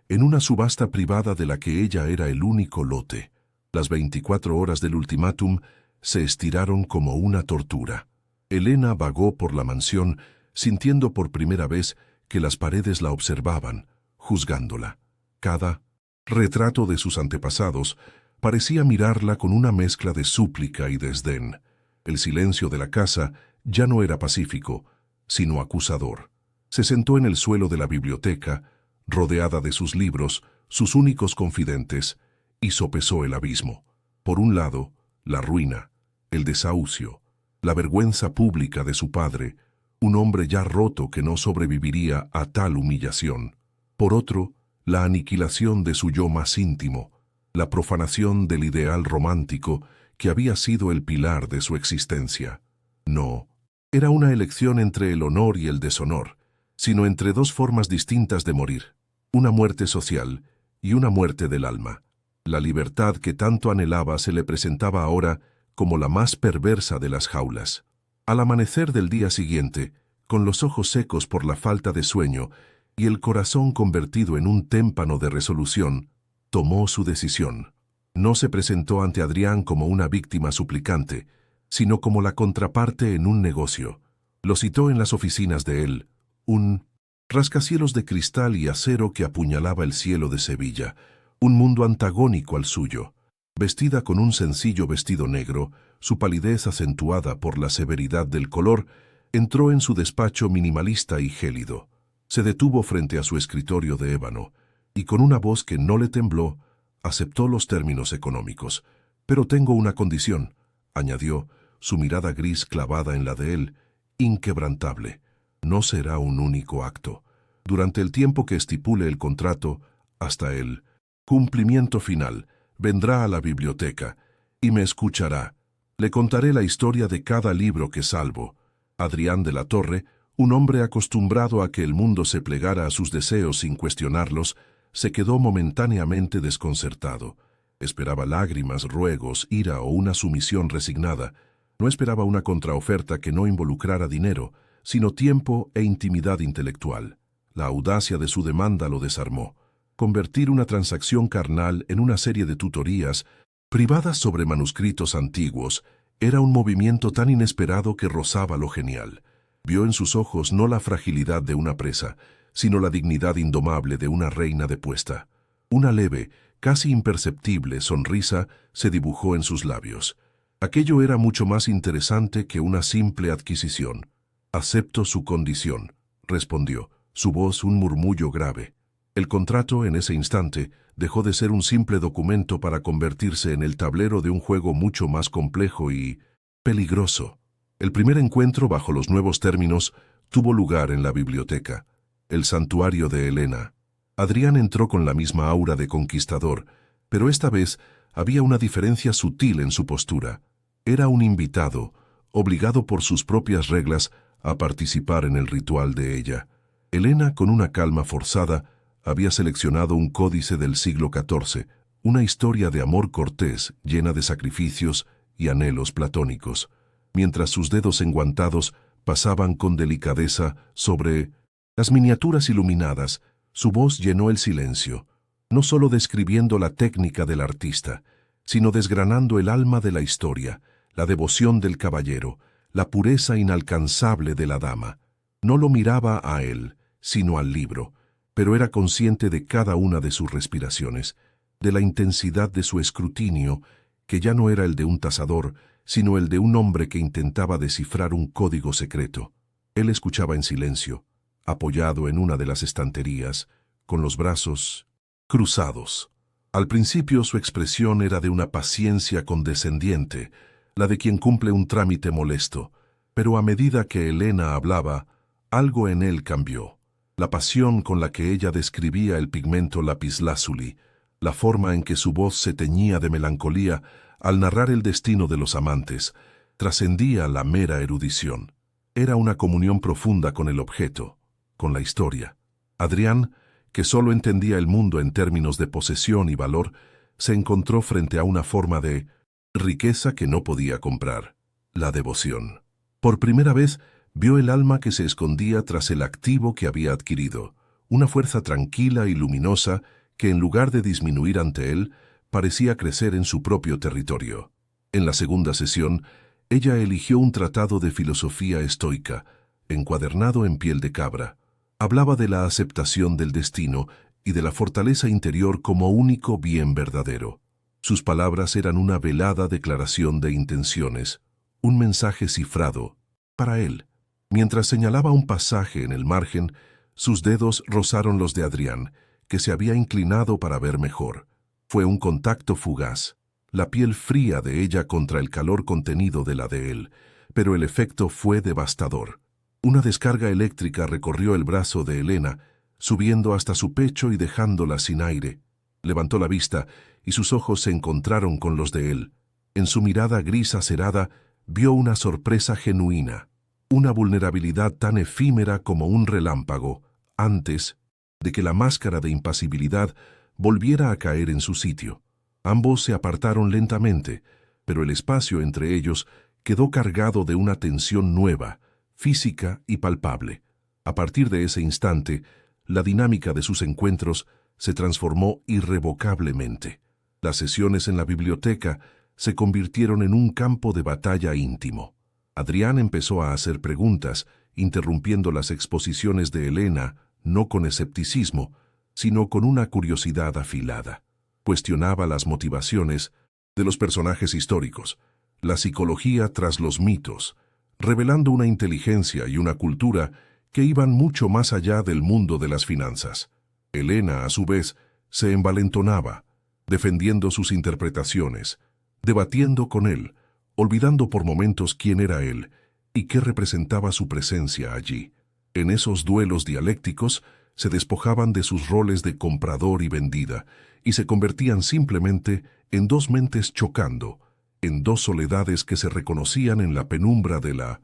en una subasta privada de la que ella era el único lote. Las 24 horas del ultimátum se estiraron como una tortura. Elena vagó por la mansión, sintiendo por primera vez que las paredes la observaban, juzgándola. Cada retrato de sus antepasados parecía mirarla con una mezcla de súplica y desdén. El silencio de la casa ya no era pacífico, sino acusador. Se sentó en el suelo de la biblioteca, rodeada de sus libros, sus únicos confidentes, y sopesó el abismo. Por un lado, la ruina, el desahucio, la vergüenza pública de su padre, un hombre ya roto que no sobreviviría a tal humillación. Por otro, la aniquilación de su yo más íntimo, la profanación del ideal romántico que había sido el pilar de su existencia. No, era una elección entre el honor y el deshonor, sino entre dos formas distintas de morir, una muerte social y una muerte del alma. La libertad que tanto anhelaba se le presentaba ahora como la más perversa de las jaulas. Al amanecer del día siguiente, con los ojos secos por la falta de sueño y el corazón convertido en un témpano de resolución, tomó su decisión. No se presentó ante Adrián como una víctima suplicante, sino como la contraparte en un negocio. Lo citó en las oficinas de él, un rascacielos de cristal y acero que apuñalaba el cielo de Sevilla, un mundo antagónico al suyo. Vestida con un sencillo vestido negro, su palidez acentuada por la severidad del color, entró en su despacho minimalista y gélido. Se detuvo frente a su escritorio de ébano, y con una voz que no le tembló, aceptó los términos económicos. «Pero tengo una condición», añadió, su mirada gris clavada en la de él, inquebrantable. «No será un único acto. Durante el tiempo que estipule el contrato, hasta el cumplimiento final, vendrá a la biblioteca y me escuchará. Le contaré la historia de cada libro que salvo». Adrián de la Torre, un hombre acostumbrado a que el mundo se plegara a sus deseos sin cuestionarlos, se quedó momentáneamente desconcertado. Esperaba lágrimas, ruegos, ira o una sumisión resignada. No esperaba una contraoferta que no involucrara dinero, sino tiempo e intimidad intelectual. La audacia de su demanda lo desarmó. Convertir una transacción carnal en una serie de tutorías privadas sobre manuscritos antiguos era un movimiento tan inesperado que rozaba lo genial. Vio en sus ojos no la fragilidad de una presa, sino la dignidad indomable de una reina depuesta. Una leve, casi imperceptible sonrisa se dibujó en sus labios. Aquello era mucho más interesante que una simple adquisición. «Acepto su condición», respondió, su voz un murmullo grave. El contrato, en ese instante, dejó de ser un simple documento para convertirse en el tablero de un juego mucho más complejo y peligroso. El primer encuentro bajo los nuevos términos tuvo lugar en la biblioteca, el santuario de Helena. Adrián entró con la misma aura de conquistador, pero esta vez había una diferencia sutil en su postura. Era un invitado, obligado por sus propias reglas a participar en el ritual de ella. Helena, con una calma forzada, había seleccionado un códice del siglo XIV, una historia de amor cortés llena de sacrificios y anhelos platónicos, mientras sus dedos enguantados pasaban con delicadeza sobre las miniaturas iluminadas. Su voz llenó el silencio, no solo describiendo la técnica del artista, sino desgranando el alma de la historia, la devoción del caballero, la pureza inalcanzable de la dama. No lo miraba a él, sino al libro, pero era consciente de cada una de sus respiraciones, de la intensidad de su escrutinio, que ya no era el de un tasador, sino el de un hombre que intentaba descifrar un código secreto. Él escuchaba en silencio, apoyado en una de las estanterías, con los brazos cruzados. Al principio su expresión era de una paciencia condescendiente, la de quien cumple un trámite molesto, pero a medida que Helena hablaba, algo en él cambió. La pasión con la que ella describía el pigmento lapislázuli, la forma en que su voz se teñía de melancolía al narrar el destino de los amantes, trascendía la mera erudición. Era una comunión profunda con el objeto, con la historia. Adrián, que solo entendía el mundo en términos de posesión y valor, se encontró frente a una forma de riqueza que no podía comprar: la devoción. Por primera vez, vio el alma que se escondía tras el activo que había adquirido, una fuerza tranquila y luminosa que, en lugar de disminuir ante él, parecía crecer en su propio territorio. En la segunda sesión, ella eligió un tratado de filosofía estoica, encuadernado en piel de cabra. Hablaba de la aceptación del destino y de la fortaleza interior como único bien verdadero. Sus palabras eran una velada declaración de intenciones, un mensaje cifrado para él. Mientras señalaba un pasaje en el margen, sus dedos rozaron los de Adrián, que se había inclinado para ver mejor. Fue un contacto fugaz, la piel fría de ella contra el calor contenido de la de él, pero el efecto fue devastador. Una descarga eléctrica recorrió el brazo de Helena, subiendo hasta su pecho y dejándola sin aire. Levantó la vista y sus ojos se encontraron con los de él. En su mirada gris acerada vio una sorpresa genuina, una vulnerabilidad tan efímera como un relámpago, antes de que la máscara de impasibilidad volviera a caer en su sitio. Ambos se apartaron lentamente, pero el espacio entre ellos quedó cargado de una tensión nueva, física y palpable. A partir de ese instante, la dinámica de sus encuentros se transformó irrevocablemente. Las sesiones en la biblioteca se convirtieron en un campo de batalla íntimo. Adrián empezó a hacer preguntas, interrumpiendo las exposiciones de Helena, no con escepticismo, sino con una curiosidad afilada. Cuestionaba las motivaciones de los personajes históricos, la psicología tras los mitos, revelando una inteligencia y una cultura que iban mucho más allá del mundo de las finanzas. Helena, a su vez, se envalentonaba, defendiendo sus interpretaciones, debatiendo con él, olvidando por momentos quién era él y qué representaba su presencia allí. En esos duelos dialécticos se despojaban de sus roles de comprador y vendida y se convertían simplemente en dos mentes chocando, en dos soledades que se reconocían en la penumbra de la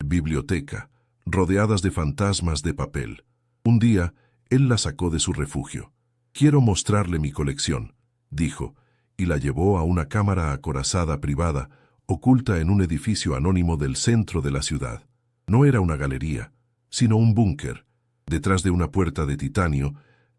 biblioteca, rodeadas de fantasmas de papel. Un día, él la sacó de su refugio. «Quiero mostrarle mi colección», dijo, y la llevó a una cámara acorazada privada, oculta en un edificio anónimo del centro de la ciudad. No era una galería, sino un búnker. Detrás de una puerta de titanio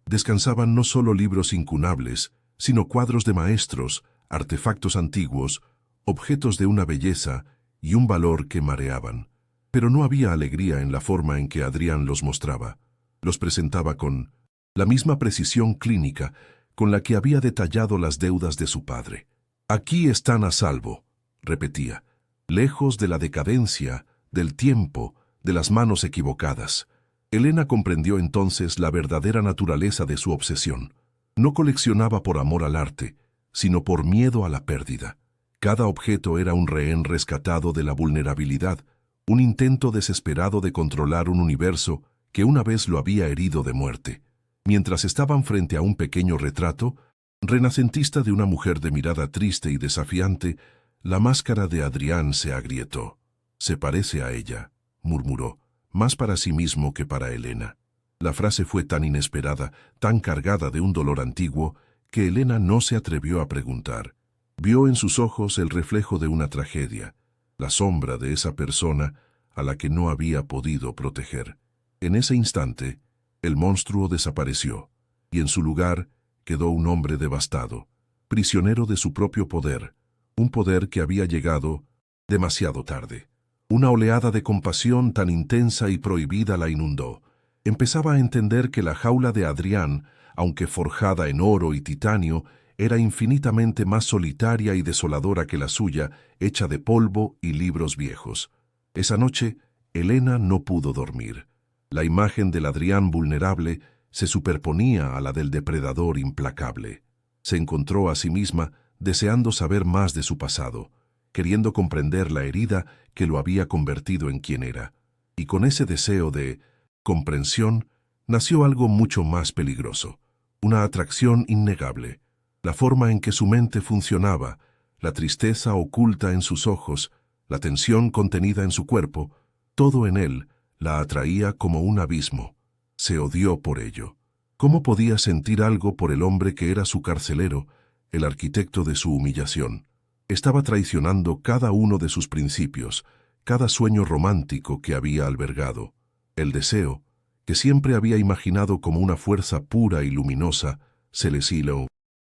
descansaban no solo libros incunables, sino cuadros de maestros, artefactos antiguos, objetos de una belleza y un valor que mareaban. Pero no había alegría en la forma en que Adrián los mostraba. Los presentaba con la misma precisión clínica con la que había detallado las deudas de su padre. «Aquí están a salvo», repetía, «lejos de la decadencia, del tiempo, de las manos equivocadas». Elena comprendió entonces la verdadera naturaleza de su obsesión. No coleccionaba por amor al arte, sino por miedo a la pérdida. Cada objeto era un rehén rescatado de la vulnerabilidad, un intento desesperado de controlar un universo que una vez lo había herido de muerte. Mientras estaban frente a un pequeño retrato, renacentista de una mujer de mirada triste y desafiante, la máscara de Adrián se agrietó. «Se parece a ella», murmuró, más para sí mismo que para Elena. La frase fue tan inesperada, tan cargada de un dolor antiguo, que Elena no se atrevió a preguntar. Vio en sus ojos el reflejo de una tragedia, la sombra de esa persona a la que no había podido proteger. En ese instante, el monstruo desapareció, y en su lugar quedó un hombre devastado, prisionero de su propio poder, un poder que había llegado demasiado tarde. Una oleada de compasión tan intensa y prohibida la inundó. Empezaba a entender que la jaula de Adrián, aunque forjada en oro y titanio, era infinitamente más solitaria y desoladora que la suya, hecha de polvo y libros viejos. Esa noche, Elena no pudo dormir. La imagen del Adrián vulnerable se superponía a la del depredador implacable. Se encontró a sí misma deseando saber más de su pasado, queriendo comprender la herida que lo había convertido en quien era. Y con ese deseo de comprensión nació algo mucho más peligroso, una atracción innegable. La forma en que su mente funcionaba, la tristeza oculta en sus ojos, la tensión contenida en su cuerpo, todo en él la atraía como un abismo. Se odió por ello. ¿Cómo podía sentir algo por el hombre que era su carcelero, el arquitecto de su humillación? Estaba traicionando cada uno de sus principios, cada sueño romántico que había albergado. El deseo, que siempre había imaginado como una fuerza pura y luminosa, se le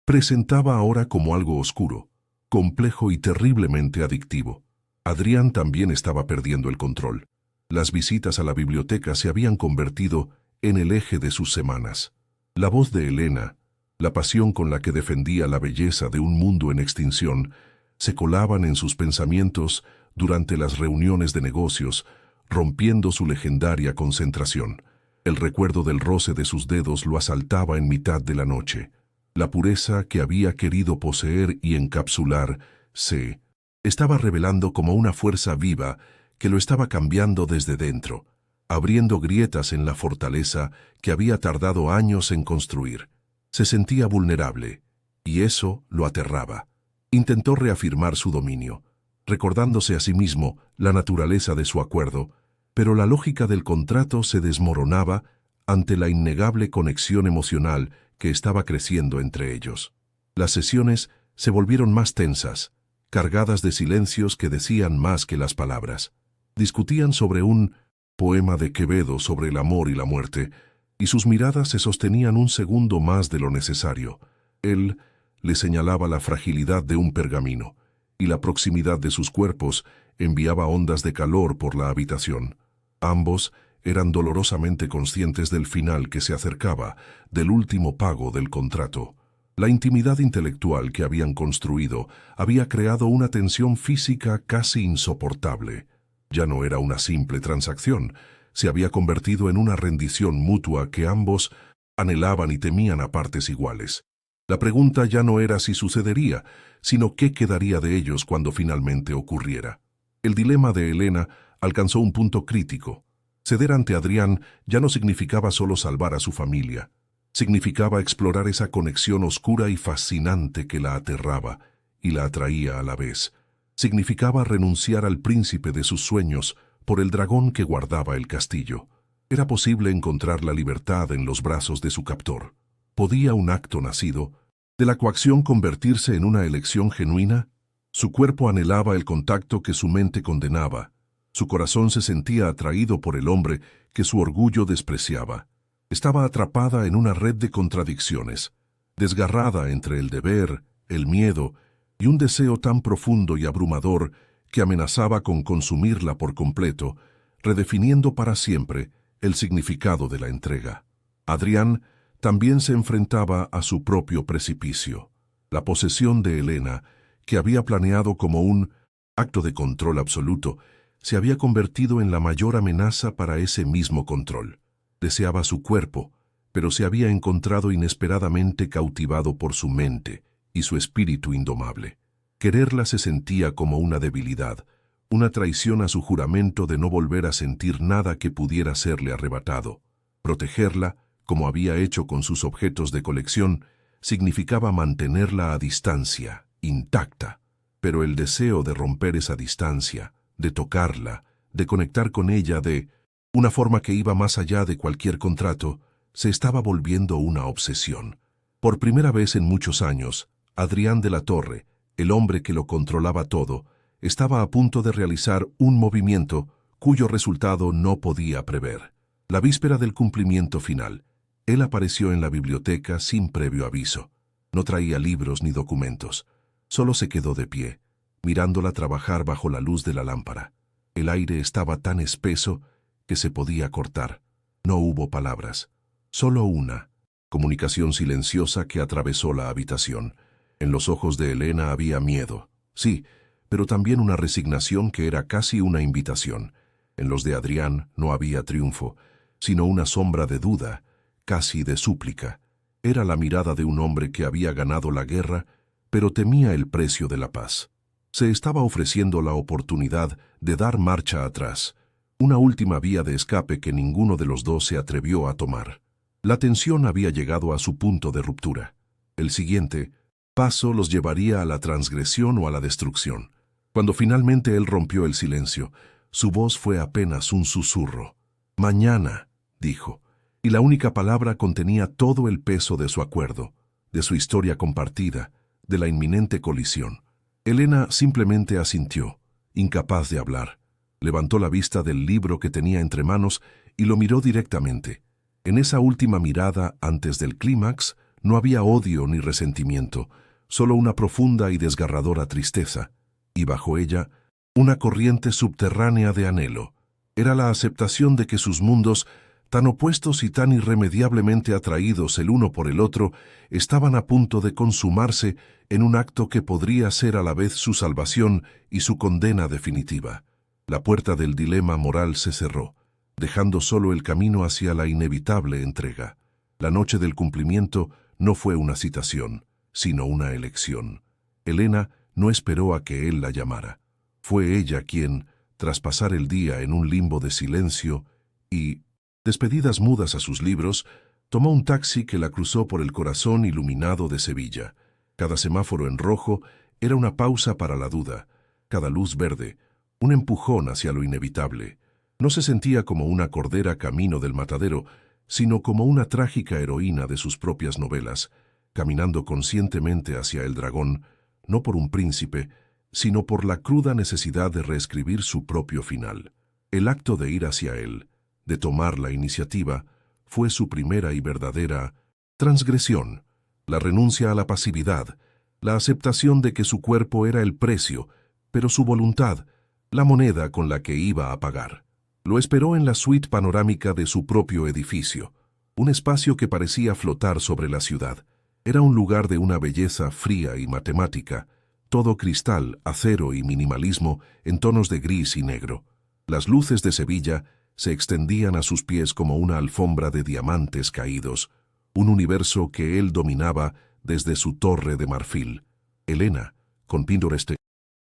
presentaba ahora como algo oscuro, complejo y terriblemente adictivo. Adrián también estaba perdiendo el control. Las visitas a la biblioteca se habían convertido en el eje de sus semanas. La voz de Elena, la pasión con la que defendía la belleza de un mundo en extinción, se colaban en sus pensamientos durante las reuniones de negocios, rompiendo su legendaria concentración. El recuerdo del roce de sus dedos lo asaltaba en mitad de la noche. La pureza que había querido poseer y encapsular se estaba revelando como una fuerza viva que lo estaba cambiando desde dentro, abriendo grietas en la fortaleza que había tardado años en construir. Se sentía vulnerable, y eso lo aterraba. Intentó reafirmar su dominio, recordándose a sí mismo la naturaleza de su acuerdo, pero la lógica del contrato se desmoronaba ante la innegable conexión emocional que estaba creciendo entre ellos. Las sesiones se volvieron más tensas, cargadas de silencios que decían más que las palabras. Discutían sobre un poema de Quevedo sobre el amor y la muerte, y sus miradas se sostenían un segundo más de lo necesario. Él le señalaba la fragilidad de un pergamino, y la proximidad de sus cuerpos enviaba ondas de calor por la habitación. Ambos eran dolorosamente conscientes del final que se acercaba, del último pago del contrato. La intimidad intelectual que habían construido había creado una tensión física casi insoportable. Ya no era una simple transacción, se había convertido en una rendición mutua que ambos anhelaban y temían a partes iguales. La pregunta ya no era si sucedería, sino qué quedaría de ellos cuando finalmente ocurriera. El dilema de Elena alcanzó un punto crítico. Ceder ante Adrián ya no significaba solo salvar a su familia. Significaba explorar esa conexión oscura y fascinante que la aterraba y la atraía a la vez. Significaba renunciar al príncipe de sus sueños por el dragón que guardaba el castillo. Era posible encontrar la libertad en los brazos de su captor. ¿Podía un acto nacido de la coacción convertirse en una elección genuina? Su cuerpo anhelaba el contacto que su mente condenaba. Su corazón se sentía atraído por el hombre que su orgullo despreciaba. Estaba atrapada en una red de contradicciones, desgarrada entre el deber, el miedo y un deseo tan profundo y abrumador que amenazaba con consumirla por completo, redefiniendo para siempre el significado de la entrega. Adrián también se enfrentaba a su propio precipicio. La posesión de Elena, que había planeado como un acto de control absoluto, se había convertido en la mayor amenaza para ese mismo control. Deseaba su cuerpo, pero se había encontrado inesperadamente cautivado por su mente y su espíritu indomable. Quererla se sentía como una debilidad, una traición a su juramento de no volver a sentir nada que pudiera serle arrebatado. Protegerla, como había hecho con sus objetos de colección, significaba mantenerla a distancia, intacta. Pero el deseo de romper esa distancia, de tocarla, de conectar con ella de una forma que iba más allá de cualquier contrato, se estaba volviendo una obsesión. Por primera vez en muchos años, Adrián de la Torre, el hombre que lo controlaba todo, estaba a punto de realizar un movimiento cuyo resultado no podía prever. La víspera del cumplimiento final, él apareció en la biblioteca sin previo aviso. No traía libros ni documentos. Solo se quedó de pie, mirándola trabajar bajo la luz de la lámpara. El aire estaba tan espeso que se podía cortar. No hubo palabras, solo una comunicación silenciosa que atravesó la habitación. En los ojos de Elena había miedo, sí, pero también una resignación que era casi una invitación. En los de Adrián no había triunfo, sino una sombra de duda, casi de súplica. Era la mirada de un hombre que había ganado la guerra, pero temía el precio de la paz. Se estaba ofreciendo la oportunidad de dar marcha atrás, una última vía de escape que ninguno de los dos se atrevió a tomar. La tensión había llegado a su punto de ruptura. El siguiente paso los llevaría a la transgresión o a la destrucción. Cuando finalmente él rompió el silencio, su voz fue apenas un susurro. «Mañana», dijo, y la única palabra contenía todo el peso de su acuerdo, de su historia compartida, de la inminente colisión. Elena simplemente asintió, incapaz de hablar. Levantó la vista del libro que tenía entre manos y lo miró directamente. En esa última mirada, antes del clímax, no había odio ni resentimiento, solo una profunda y desgarradora tristeza, y bajo ella, una corriente subterránea de anhelo. Era la aceptación de que sus mundos, tan opuestos y tan irremediablemente atraídos el uno por el otro, estaban a punto de consumarse en un acto que podría ser a la vez su salvación y su condena definitiva. La puerta del dilema moral se cerró, dejando solo el camino hacia la inevitable entrega. La noche del cumplimiento no fue una citación, sino una elección. Elena no esperó a que él la llamara. Fue ella quien, tras pasar el día en un limbo de silencio y despedidas mudas a sus libros, tomó un taxi que la cruzó por el corazón iluminado de Sevilla. Cada semáforo en rojo era una pausa para la duda, cada luz verde, un empujón hacia lo inevitable. No se sentía como una cordera camino del matadero, sino como una trágica heroína de sus propias novelas, caminando conscientemente hacia el dragón, no por un príncipe, sino por la cruda necesidad de reescribir su propio final. El acto de ir hacia él, de tomar la iniciativa, fue su primera y verdadera transgresión, la renuncia a la pasividad, la aceptación de que su cuerpo era el precio, pero su voluntad, la moneda con la que iba a pagar. Lo esperó en la suite panorámica de su propio edificio, un espacio que parecía flotar sobre la ciudad. Era un lugar de una belleza fría y matemática, todo cristal, acero y minimalismo en tonos de gris y negro. Las luces de Sevilla se extendían a sus pies como una alfombra de diamantes caídos, un universo que él dominaba desde su torre de marfil. Elena, con pintoresque,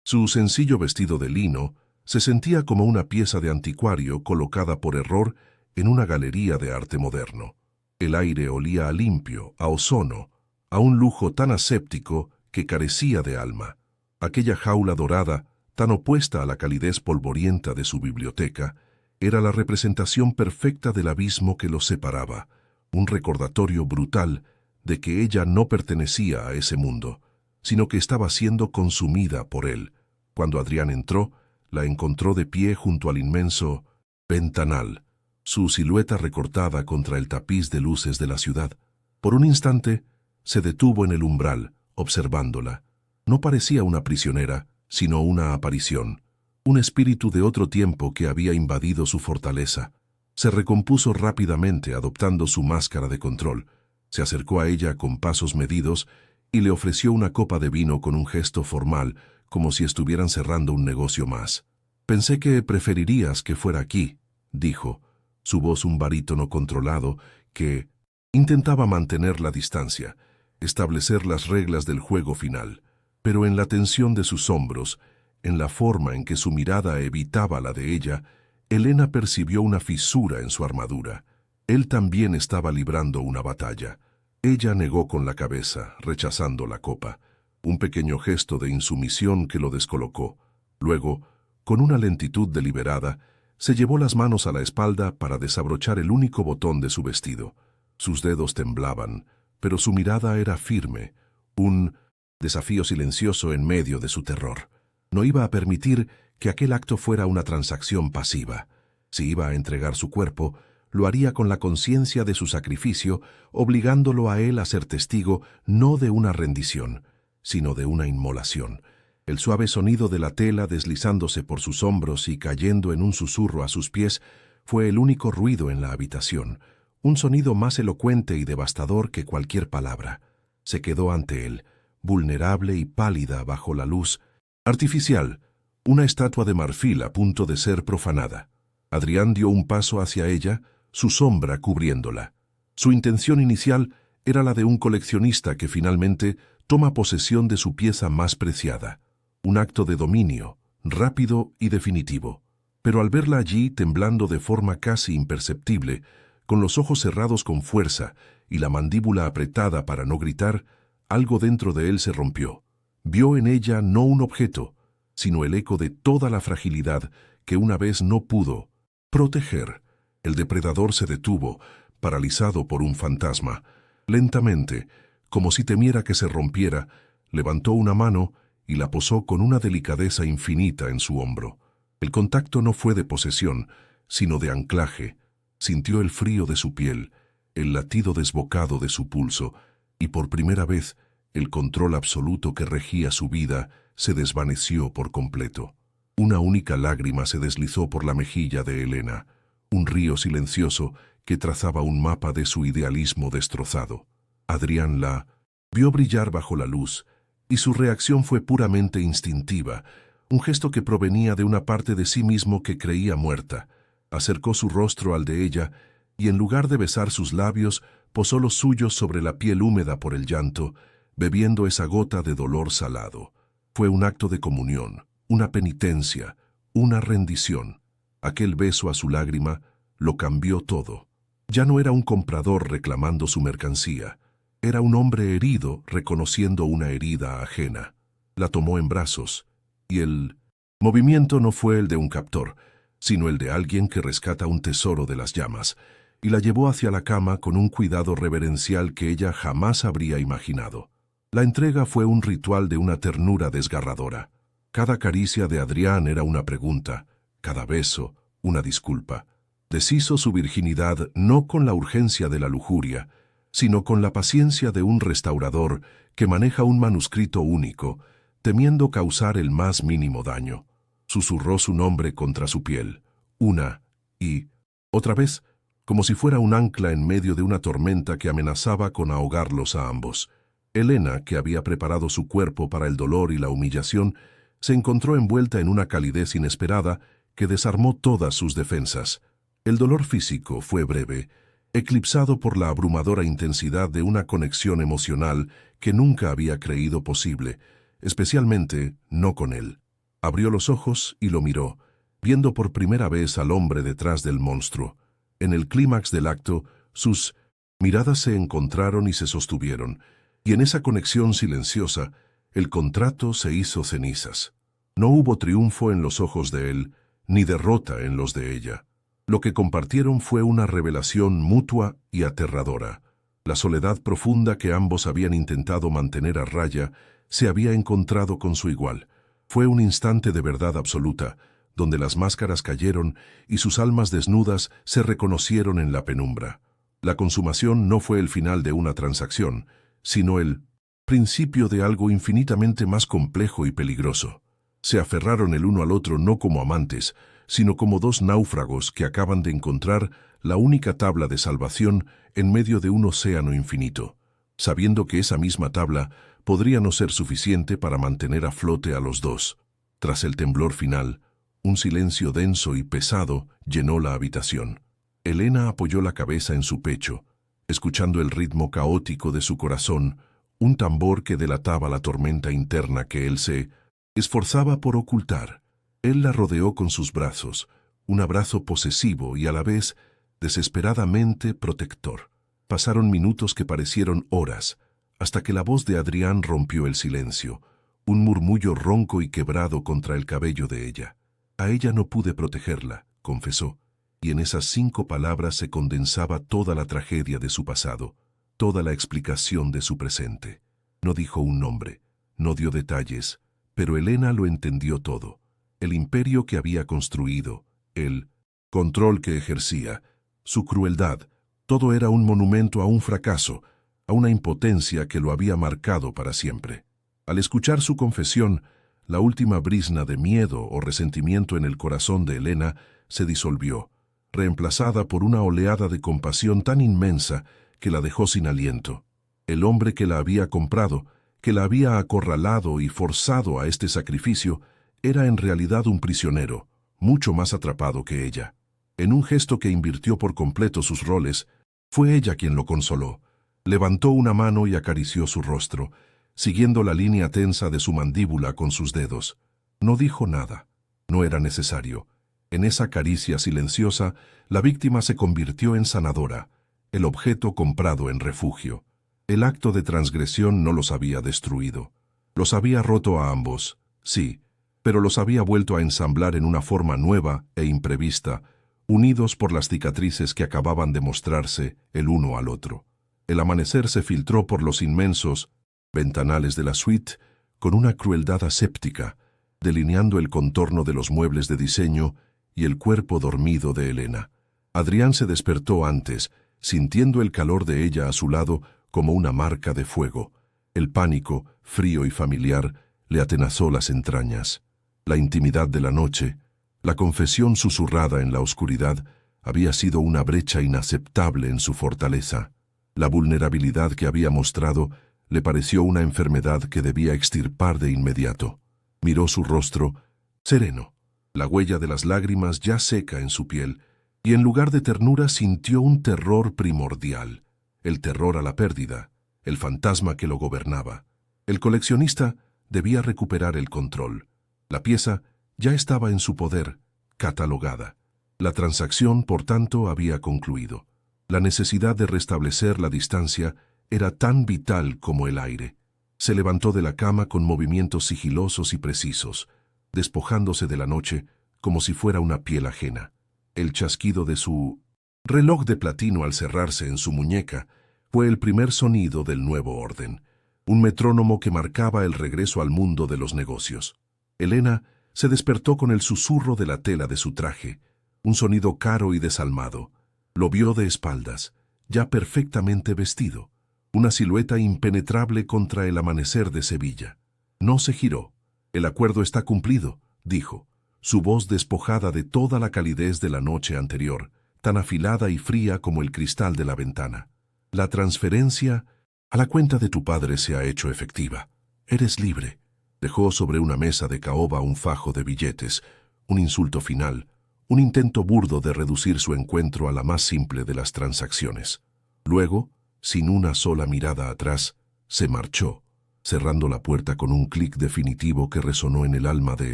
su sencillo vestido de lino, se sentía como una pieza de anticuario colocada por error en una galería de arte moderno. El aire olía a limpio, a ozono, a un lujo tan aséptico que carecía de alma. Aquella jaula dorada, tan opuesta a la calidez polvorienta de su biblioteca, era la representación perfecta del abismo que los separaba, un recordatorio brutal de que ella no pertenecía a ese mundo, sino que estaba siendo consumida por él. Cuando Adrián entró, la encontró de pie junto al inmenso ventanal, su silueta recortada contra el tapiz de luces de la ciudad. Por un instante, se detuvo en el umbral, observándola. No parecía una prisionera, sino una aparición, un espíritu de otro tiempo que había invadido su fortaleza. Se recompuso rápidamente adoptando su máscara de control. Se acercó a ella con pasos medidos y le ofreció una copa de vino con un gesto formal, como si estuvieran cerrando un negocio más. «Pensé que preferirías que fuera aquí», dijo, su voz un barítono controlado que intentaba mantener la distancia, establecer las reglas del juego final, pero en la tensión de sus hombros, en la forma en que su mirada evitaba la de ella, Elena percibió una fisura en su armadura. Él también estaba librando una batalla. Ella negó con la cabeza, rechazando la copa, un pequeño gesto de insumisión que lo descolocó. Luego, con una lentitud deliberada, se llevó las manos a la espalda para desabrochar el único botón de su vestido. Sus dedos temblaban, pero su mirada era firme, un desafío silencioso en medio de su terror. No iba a permitir que aquel acto fuera una transacción pasiva. Si iba a entregar su cuerpo, lo haría con la conciencia de su sacrificio, obligándolo a él a ser testigo no de una rendición, sino de una inmolación. El suave sonido de la tela deslizándose por sus hombros y cayendo en un susurro a sus pies fue el único ruido en la habitación, un sonido más elocuente y devastador que cualquier palabra. Se quedó ante él, vulnerable y pálida bajo la luz artificial, una estatua de marfil a punto de ser profanada. Adrián dio un paso hacia ella, su sombra cubriéndola. Su intención inicial era la de un coleccionista que finalmente toma posesión de su pieza más preciada. Un acto de dominio, rápido y definitivo. Pero al verla allí, temblando de forma casi imperceptible, con los ojos cerrados con fuerza y la mandíbula apretada para no gritar, algo dentro de él se rompió. Vio en ella no un objeto, sino el eco de toda la fragilidad que una vez no pudo proteger. El depredador se detuvo, paralizado por un fantasma. Lentamente, como si temiera que se rompiera, levantó una mano y la posó con una delicadeza infinita en su hombro. El contacto no fue de posesión, sino de anclaje. Sintió el frío de su piel, el latido desbocado de su pulso, y por primera vez, el control absoluto que regía su vida se desvaneció por completo. Una única lágrima se deslizó por la mejilla de Elena, un río silencioso que trazaba un mapa de su idealismo destrozado. Adrián la vio brillar bajo la luz, y su reacción fue puramente instintiva, un gesto que provenía de una parte de sí mismo que creía muerta. Acercó su rostro al de ella, y en lugar de besar sus labios, posó los suyos sobre la piel húmeda por el llanto, bebiendo esa gota de dolor salado. Fue un acto de comunión, una penitencia, una rendición. Aquel beso a su lágrima lo cambió todo. Ya no era un comprador reclamando su mercancía. Era un hombre herido reconociendo una herida ajena. La tomó en brazos, y el movimiento no fue el de un captor, sino el de alguien que rescata un tesoro de las llamas, y la llevó hacia la cama con un cuidado reverencial que ella jamás habría imaginado. La entrega fue un ritual de una ternura desgarradora. Cada caricia de Adrián era una pregunta, cada beso, una disculpa. Deshizo su virginidad no con la urgencia de la lujuria, sino con la paciencia de un restaurador que maneja un manuscrito único, temiendo causar el más mínimo daño. Susurró su nombre contra su piel, una y otra vez, como si fuera un ancla en medio de una tormenta que amenazaba con ahogarlos a ambos. Elena, que había preparado su cuerpo para el dolor y la humillación, se encontró envuelta en una calidez inesperada que desarmó todas sus defensas. El dolor físico fue breve, eclipsado por la abrumadora intensidad de una conexión emocional que nunca había creído posible, especialmente no con él. Abrió los ojos y lo miró, viendo por primera vez al hombre detrás del monstruo. En el clímax del acto, sus miradas se encontraron y se sostuvieron, y en esa conexión silenciosa, el contrato se hizo cenizas. No hubo triunfo en los ojos de él, ni derrota en los de ella. Lo que compartieron fue una revelación mutua y aterradora. La soledad profunda que ambos habían intentado mantener a raya se había encontrado con su igual. Fue un instante de verdad absoluta, donde las máscaras cayeron y sus almas desnudas se reconocieron en la penumbra. La consumación no fue el final de una transacción, sino el principio de algo infinitamente más complejo y peligroso. Se aferraron el uno al otro no como amantes, sino como dos náufragos que acaban de encontrar la única tabla de salvación en medio de un océano infinito, sabiendo que esa misma tabla podría no ser suficiente para mantener a flote a los dos. Tras el temblor final, un silencio denso y pesado llenó la habitación. Elena apoyó la cabeza en su pecho, escuchando el ritmo caótico de su corazón, un tambor que delataba la tormenta interna que él se esforzaba por ocultar. Él la rodeó con sus brazos, un abrazo posesivo y a la vez desesperadamente protector. Pasaron minutos que parecieron horas, hasta que la voz de Adrián rompió el silencio, un murmullo ronco y quebrado contra el cabello de ella. A ella no pude protegerla, confesó, y en esas 5 palabras se condensaba toda la tragedia de su pasado, toda la explicación de su presente. No dijo un nombre, no dio detalles, pero Elena lo entendió todo. El imperio que había construido, el control que ejercía, su crueldad, todo era un monumento a un fracaso, a una impotencia que lo había marcado para siempre. Al escuchar su confesión, la última brizna de miedo o resentimiento en el corazón de Elena se disolvió, reemplazada por una oleada de compasión tan inmensa que la dejó sin aliento. El hombre que la había comprado, que la había acorralado y forzado a este sacrificio, era en realidad un prisionero, mucho más atrapado que ella. En un gesto que invirtió por completo sus roles, fue ella quien lo consoló. Levantó una mano y acarició su rostro, siguiendo la línea tensa de su mandíbula con sus dedos. No dijo nada. No era necesario. En esa caricia silenciosa, la víctima se convirtió en sanadora, el objeto comprado en refugio. El acto de transgresión no los había destruido. Los había roto a ambos, sí, pero los había vuelto a ensamblar en una forma nueva e imprevista, unidos por las cicatrices que acababan de mostrarse el uno al otro. El amanecer se filtró por los inmensos ventanales de la suite con una crueldad aséptica, delineando el contorno de los muebles de diseño y el cuerpo dormido de Elena. Adrián se despertó antes, sintiendo el calor de ella a su lado como una marca de fuego. El pánico, frío y familiar, le atenazó las entrañas. La intimidad de la noche, la confesión susurrada en la oscuridad, había sido una brecha inaceptable en su fortaleza. La vulnerabilidad que había mostrado le pareció una enfermedad que debía extirpar de inmediato. Miró su rostro, sereno, la huella de las lágrimas ya seca en su piel, y en lugar de ternura sintió un terror primordial, el terror a la pérdida, el fantasma que lo gobernaba. El coleccionista debía recuperar el control. La pieza ya estaba en su poder, catalogada. La transacción, por tanto, había concluido. La necesidad de restablecer la distancia era tan vital como el aire. Se levantó de la cama con movimientos sigilosos y precisos, despojándose de la noche como si fuera una piel ajena. El chasquido de su reloj de platino al cerrarse en su muñeca fue el primer sonido del nuevo orden, un metrónomo que marcaba el regreso al mundo de los negocios. Elena se despertó con el susurro de la tela de su traje, un sonido caro y desalmado. Lo vio de espaldas, ya perfectamente vestido, una silueta impenetrable contra el amanecer de Sevilla. No se giró. El acuerdo está cumplido, dijo, su voz despojada de toda la calidez de la noche anterior, tan afilada y fría como el cristal de la ventana. La transferencia a la cuenta de tu padre se ha hecho efectiva. Eres libre. Dejó sobre una mesa de caoba un fajo de billetes, un insulto final, un intento burdo de reducir su encuentro a la más simple de las transacciones. Luego, sin una sola mirada atrás, se marchó, cerrando la puerta con un clic definitivo que resonó en el alma de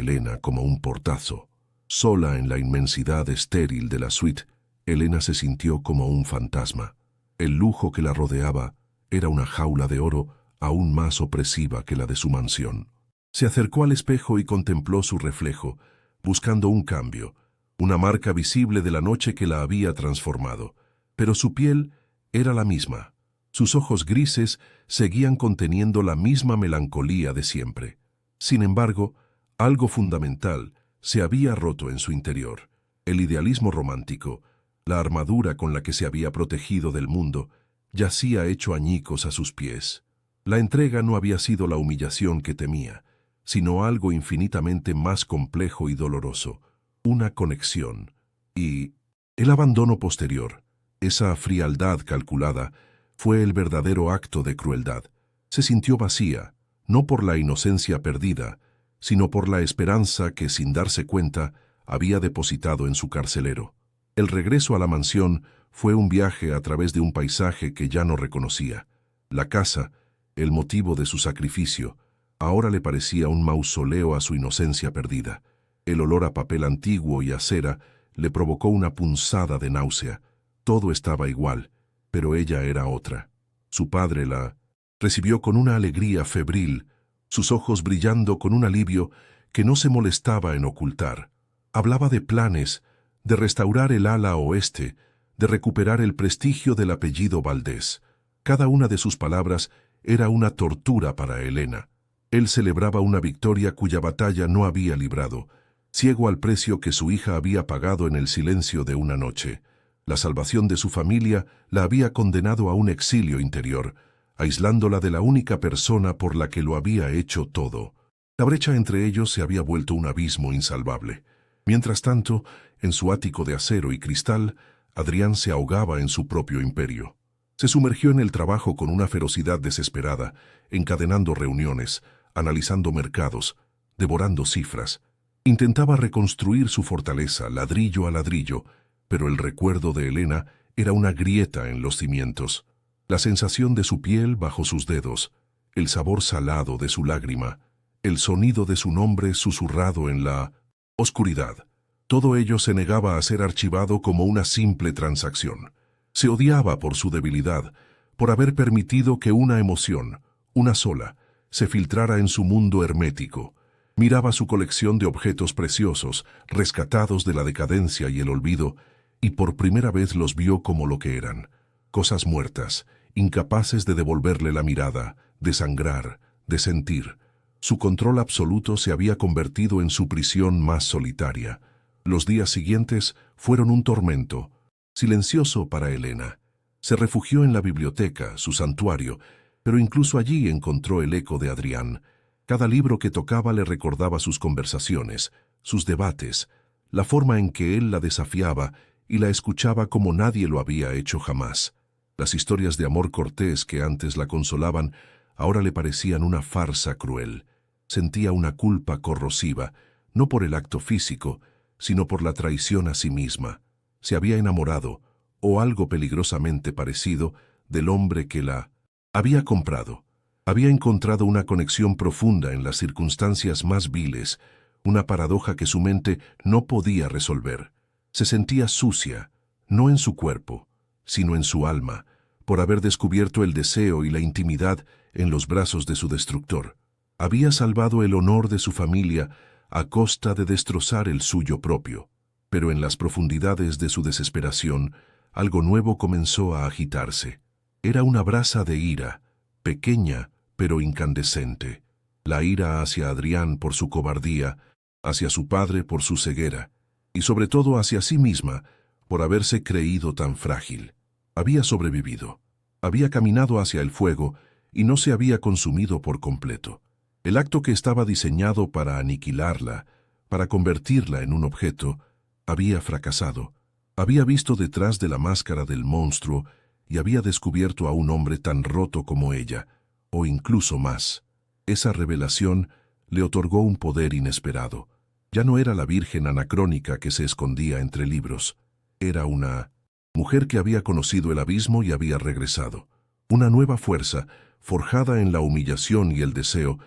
Elena como un portazo. Sola en la inmensidad estéril de la suite, Elena se sintió como un fantasma. El lujo que la rodeaba era una jaula de oro aún más opresiva que la de su mansión. Se acercó al espejo y contempló su reflejo, buscando un cambio, una marca visible de la noche que la había transformado. Pero su piel era la misma. Sus ojos grises seguían conteniendo la misma melancolía de siempre. Sin embargo, algo fundamental se había roto en su interior. El idealismo romántico, la armadura con la que se había protegido del mundo, yacía hecho añicos a sus pies. La entrega no había sido la humillación que temía, sino algo infinitamente más complejo y doloroso, una conexión. Y el abandono posterior, esa frialdad calculada, fue el verdadero acto de crueldad. Se sintió vacía, no por la inocencia perdida, sino por la esperanza que, sin darse cuenta, había depositado en su carcelero. El regreso a la mansión fue un viaje a través de un paisaje que ya no reconocía. La casa, el motivo de su sacrificio, ahora le parecía un mausoleo a su inocencia perdida. El olor a papel antiguo y a cera le provocó una punzada de náusea. Todo estaba igual, pero ella era otra. Su padre la recibió con una alegría febril, sus ojos brillando con un alivio que no se molestaba en ocultar. Hablaba de planes, de restaurar el ala oeste, de recuperar el prestigio del apellido Valdés. Cada una de sus palabras era una tortura para Elena. Él celebraba una victoria cuya batalla no había librado, ciego al precio que su hija había pagado en el silencio de una noche. La salvación de su familia la había condenado a un exilio interior, aislándola de la única persona por la que lo había hecho todo. La brecha entre ellos se había vuelto un abismo insalvable. Mientras tanto, en su ático de acero y cristal, Adrián se ahogaba en su propio imperio. Se sumergió en el trabajo con una ferocidad desesperada, encadenando reuniones, analizando mercados, devorando cifras. Intentaba reconstruir su fortaleza, ladrillo a ladrillo, pero el recuerdo de Elena era una grieta en los cimientos. La sensación de su piel bajo sus dedos, el sabor salado de su lágrima, el sonido de su nombre susurrado en la oscuridad. Todo ello se negaba a ser archivado como una simple transacción. Se odiaba por su debilidad, por haber permitido que una emoción, una sola, se filtrara en su mundo hermético. Miraba su colección de objetos preciosos, rescatados de la decadencia y el olvido, y por primera vez los vio como lo que eran, cosas muertas, incapaces de devolverle la mirada, de sangrar, de sentir. Su control absoluto se había convertido en su prisión más solitaria. Los días siguientes fueron un tormento, silencioso para Elena. Se refugió en la biblioteca, su santuario, pero incluso allí encontró el eco de Adrián. Cada libro que tocaba le recordaba sus conversaciones, sus debates, la forma en que él la desafiaba y la escuchaba como nadie lo había hecho jamás. Las historias de amor cortés que antes la consolaban, ahora le parecían una farsa cruel. Sentía una culpa corrosiva, no por el acto físico, sino por la traición a sí misma. Se había enamorado, o algo peligrosamente parecido, del hombre que la había comprado. Había encontrado una conexión profunda en las circunstancias más viles, una paradoja que su mente no podía resolver. Se sentía sucia, no en su cuerpo, sino en su alma, por haber descubierto el deseo y la intimidad en los brazos de su destructor. Había salvado el honor de su familia a costa de destrozar el suyo propio. Pero en las profundidades de su desesperación, algo nuevo comenzó a agitarse. Era una brasa de ira, pequeña pero incandescente. La ira hacia Adrián por su cobardía, hacia su padre por su ceguera, y sobre todo hacia sí misma por haberse creído tan frágil. Había sobrevivido, había caminado hacia el fuego y no se había consumido por completo. El acto que estaba diseñado para aniquilarla, para convertirla en un objeto, había fracasado. Había visto detrás de la máscara del monstruo y había descubierto a un hombre tan roto como ella, o incluso más. Esa revelación le otorgó un poder inesperado. Ya no era la virgen anacrónica que se escondía entre libros. Era una mujer que había conocido el abismo y había regresado. Una nueva fuerza, forjada en la humillación y el deseo,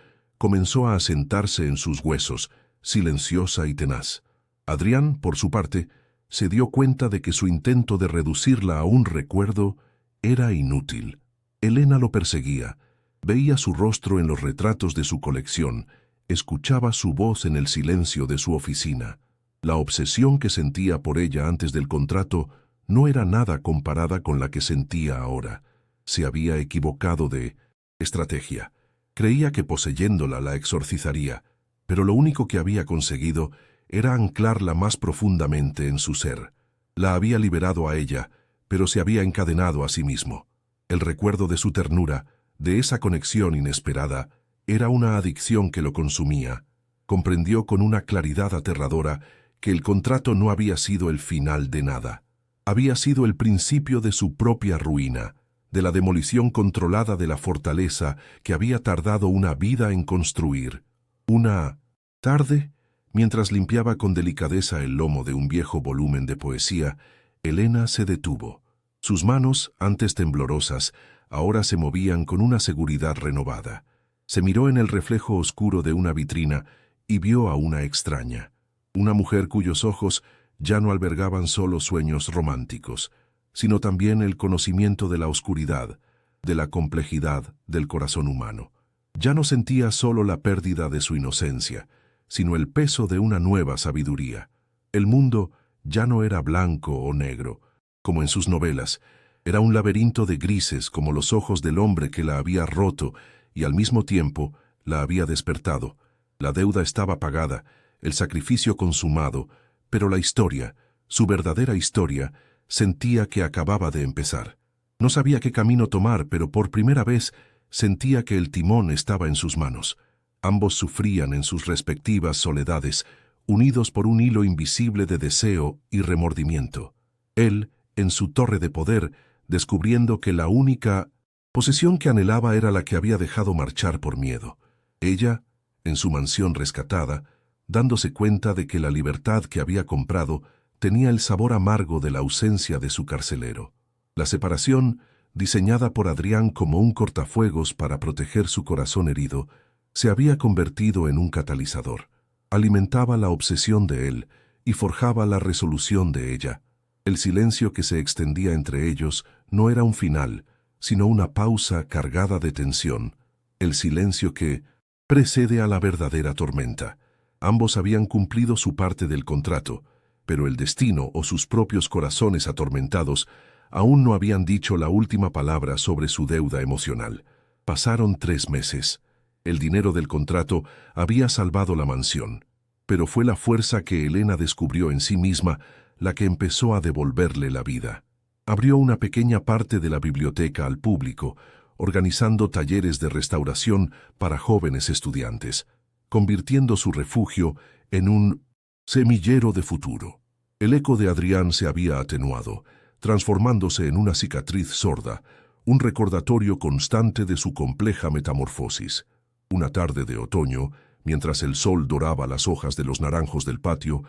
comenzó a asentarse en sus huesos, silenciosa y tenaz. Adrián, por su parte, se dio cuenta de que su intento de reducirla a un recuerdo era inútil. Elena lo perseguía, veía su rostro en los retratos de su colección, escuchaba su voz en el silencio de su oficina. La obsesión que sentía por ella antes del contrato no era nada comparada con la que sentía ahora. Se había equivocado de estrategia. Creía que poseyéndola la exorcizaría, pero lo único que había conseguido era anclarla más profundamente en su ser. La había liberado a ella, pero se había encadenado a sí mismo. El recuerdo de su ternura, de esa conexión inesperada, era una adicción que lo consumía. Comprendió con una claridad aterradora que el contrato no había sido el final de nada. Había sido el principio de su propia ruina, de la demolición controlada de la fortaleza que había tardado una vida en construir. Una tarde, mientras limpiaba con delicadeza el lomo de un viejo volumen de poesía, Elena se detuvo. Sus manos, antes temblorosas, ahora se movían con una seguridad renovada. Se miró en el reflejo oscuro de una vitrina y vio a una extraña. Una mujer cuyos ojos ya no albergaban solo sueños románticos, sino también el conocimiento de la oscuridad, de la complejidad del corazón humano. Ya no sentía solo la pérdida de su inocencia, sino el peso de una nueva sabiduría. El mundo ya no era blanco o negro, como en sus novelas. Era un laberinto de grises como los ojos del hombre que la había roto y al mismo tiempo la había despertado. La deuda estaba pagada, el sacrificio consumado, pero la historia, su verdadera historia, sentía que acababa de empezar. No sabía qué camino tomar, pero por primera vez sentía que el timón estaba en sus manos. Ambos sufrían en sus respectivas soledades, unidos por un hilo invisible de deseo y remordimiento. Él, en su torre de poder, descubriendo que la única posesión que anhelaba era la que había dejado marchar por miedo. Ella, en su mansión rescatada, dándose cuenta de que la libertad que había comprado tenía el sabor amargo de la ausencia de su carcelero. La separación, diseñada por Adrián como un cortafuegos para proteger su corazón herido, se había convertido en un catalizador. Alimentaba la obsesión de él y forjaba la resolución de ella. El silencio que se extendía entre ellos no era un final, sino una pausa cargada de tensión. El silencio que precede a la verdadera tormenta. Ambos habían cumplido su parte del contrato, pero el destino o sus propios corazones atormentados aún no habían dicho la última palabra sobre su deuda emocional. Pasaron 3 meses. El dinero del contrato había salvado la mansión, pero fue la fuerza que Elena descubrió en sí misma la que empezó a devolverle la vida. Abrió una pequeña parte de la biblioteca al público, organizando talleres de restauración para jóvenes estudiantes, convirtiendo su refugio en un semillero de futuro. El eco de Adrián se había atenuado, transformándose en una cicatriz sorda, un recordatorio constante de su compleja metamorfosis. Una tarde de otoño, mientras el sol doraba las hojas de los naranjos del patio,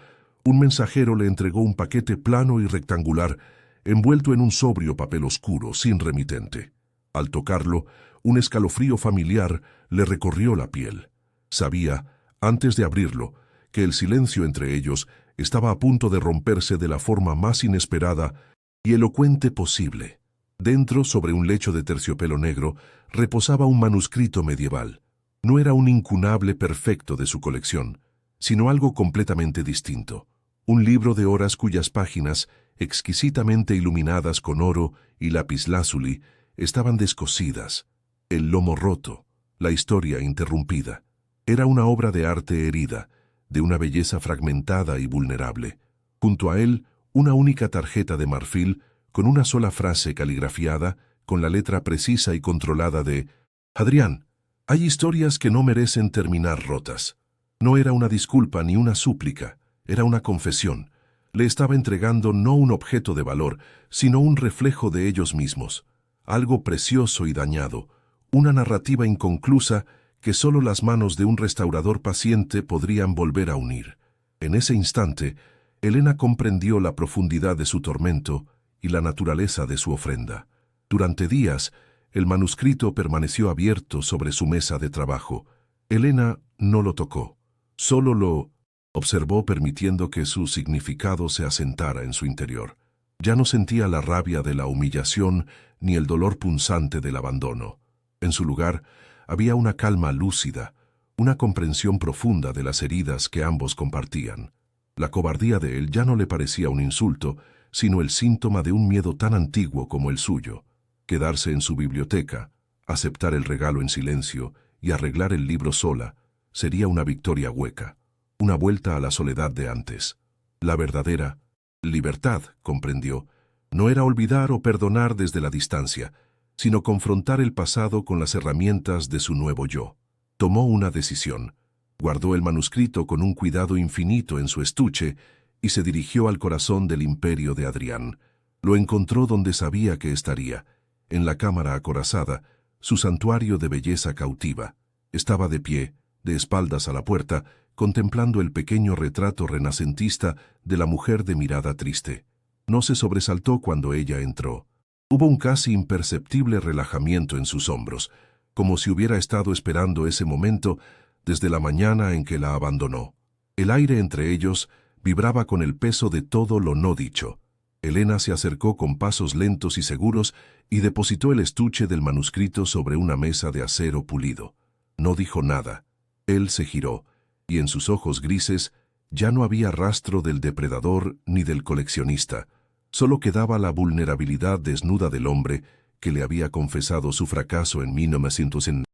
un mensajero le entregó un paquete plano y rectangular, envuelto en un sobrio papel oscuro, sin remitente. Al tocarlo, un escalofrío familiar le recorrió la piel. Sabía, antes de abrirlo, que el silencio entre ellos estaba a punto de romperse de la forma más inesperada y elocuente posible. Dentro, sobre un lecho de terciopelo negro, reposaba un manuscrito medieval. No era un incunable perfecto de su colección, sino algo completamente distinto. Un libro de horas cuyas páginas, exquisitamente iluminadas con oro y lapislázuli, estaban descosidas, el lomo roto, la historia interrumpida. Era una obra de arte herida, de una belleza fragmentada y vulnerable. Junto a él, una única tarjeta de marfil, con una sola frase caligrafiada, con la letra precisa y controlada de «Adrián, hay historias que no merecen terminar rotas». No era una disculpa ni una súplica, era una confesión. Le estaba entregando no un objeto de valor, sino un reflejo de ellos mismos. Algo precioso y dañado, una narrativa inconclusa que solo las manos de un restaurador paciente podrían volver a unir. En ese instante, Elena comprendió la profundidad de su tormento y la naturaleza de su ofrenda. Durante días, el manuscrito permaneció abierto sobre su mesa de trabajo. Elena no lo tocó, solo lo observó permitiendo que su significado se asentara en su interior. Ya no sentía la rabia de la humillación ni el dolor punzante del abandono. En su lugar, había una calma lúcida, una comprensión profunda de las heridas que ambos compartían. La cobardía de él ya no le parecía un insulto, sino el síntoma de un miedo tan antiguo como el suyo. Quedarse en su biblioteca, aceptar el regalo en silencio y arreglar el libro sola, sería una victoria hueca, una vuelta a la soledad de antes. La verdadera libertad, comprendió, no era olvidar o perdonar desde la distancia, sino confrontar el pasado con las herramientas de su nuevo yo. Tomó una decisión. Guardó el manuscrito con un cuidado infinito en su estuche y se dirigió al corazón del imperio de Adrián. Lo encontró donde sabía que estaría, en la cámara acorazada, su santuario de belleza cautiva. Estaba de pie, de espaldas a la puerta, contemplando el pequeño retrato renacentista de la mujer de mirada triste. No se sobresaltó cuando ella entró. Hubo un casi imperceptible relajamiento en sus hombros, como si hubiera estado esperando ese momento desde la mañana en que la abandonó. El aire entre ellos vibraba con el peso de todo lo no dicho. Elena se acercó con pasos lentos y seguros y depositó el estuche del manuscrito sobre una mesa de acero pulido. No dijo nada. Él se giró, y en sus ojos grises ya no había rastro del depredador ni del coleccionista. Solo quedaba la vulnerabilidad desnuda del hombre que le había confesado su fracaso en 1900 en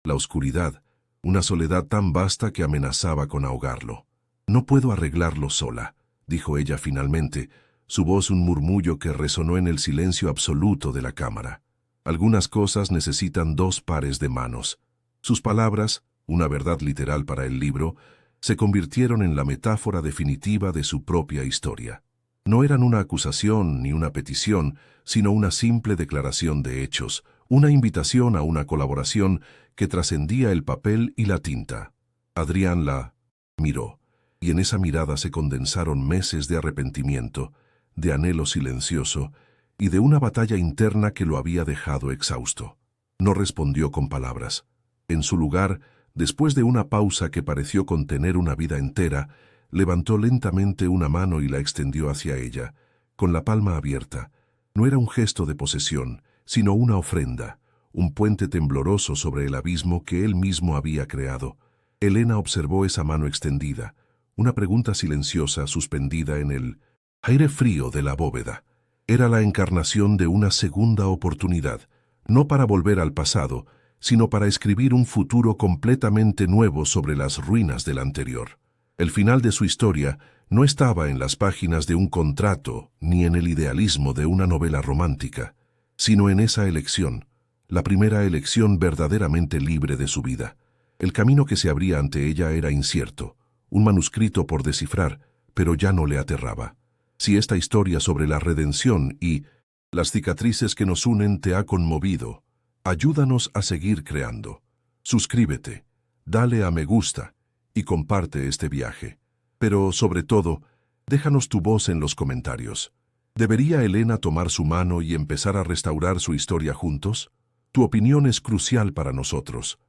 la oscuridad, una soledad tan vasta que amenazaba con ahogarlo. «No puedo arreglarlo sola», dijo ella finalmente, su voz un murmullo que resonó en el silencio absoluto de la cámara. «Algunas cosas necesitan dos pares de manos». Sus palabras, una verdad literal para el libro, se convirtieron en la metáfora definitiva de su propia historia. No eran una acusación ni una petición, sino una simple declaración de hechos, una invitación a una colaboración que trascendía el papel y la tinta. Adrián la miró, y en esa mirada se condensaron meses de arrepentimiento, de anhelo silencioso y de una batalla interna que lo había dejado exhausto. No respondió con palabras. En su lugar, después de una pausa que pareció contener una vida entera, levantó lentamente una mano y la extendió hacia ella, con la palma abierta. No era un gesto de posesión, sino una ofrenda, un puente tembloroso sobre el abismo que él mismo había creado. Elena observó esa mano extendida, una pregunta silenciosa suspendida en el aire frío de la bóveda. Era la encarnación de una segunda oportunidad, no para volver al pasado, sino para escribir un futuro completamente nuevo sobre las ruinas del anterior. El final de su historia no estaba en las páginas de un contrato ni en el idealismo de una novela romántica, sino en esa elección, la primera elección verdaderamente libre de su vida. El camino que se abría ante ella era incierto, un manuscrito por descifrar, pero ya no le aterraba. Si esta historia sobre la redención y las cicatrices que nos unen te ha conmovido, ayúdanos a seguir creando. Suscríbete, dale a me gusta y comparte este viaje. Pero, sobre todo, déjanos tu voz en los comentarios. ¿Debería Elena tomar su mano y empezar a restaurar su historia juntos? Tu opinión es crucial para nosotros.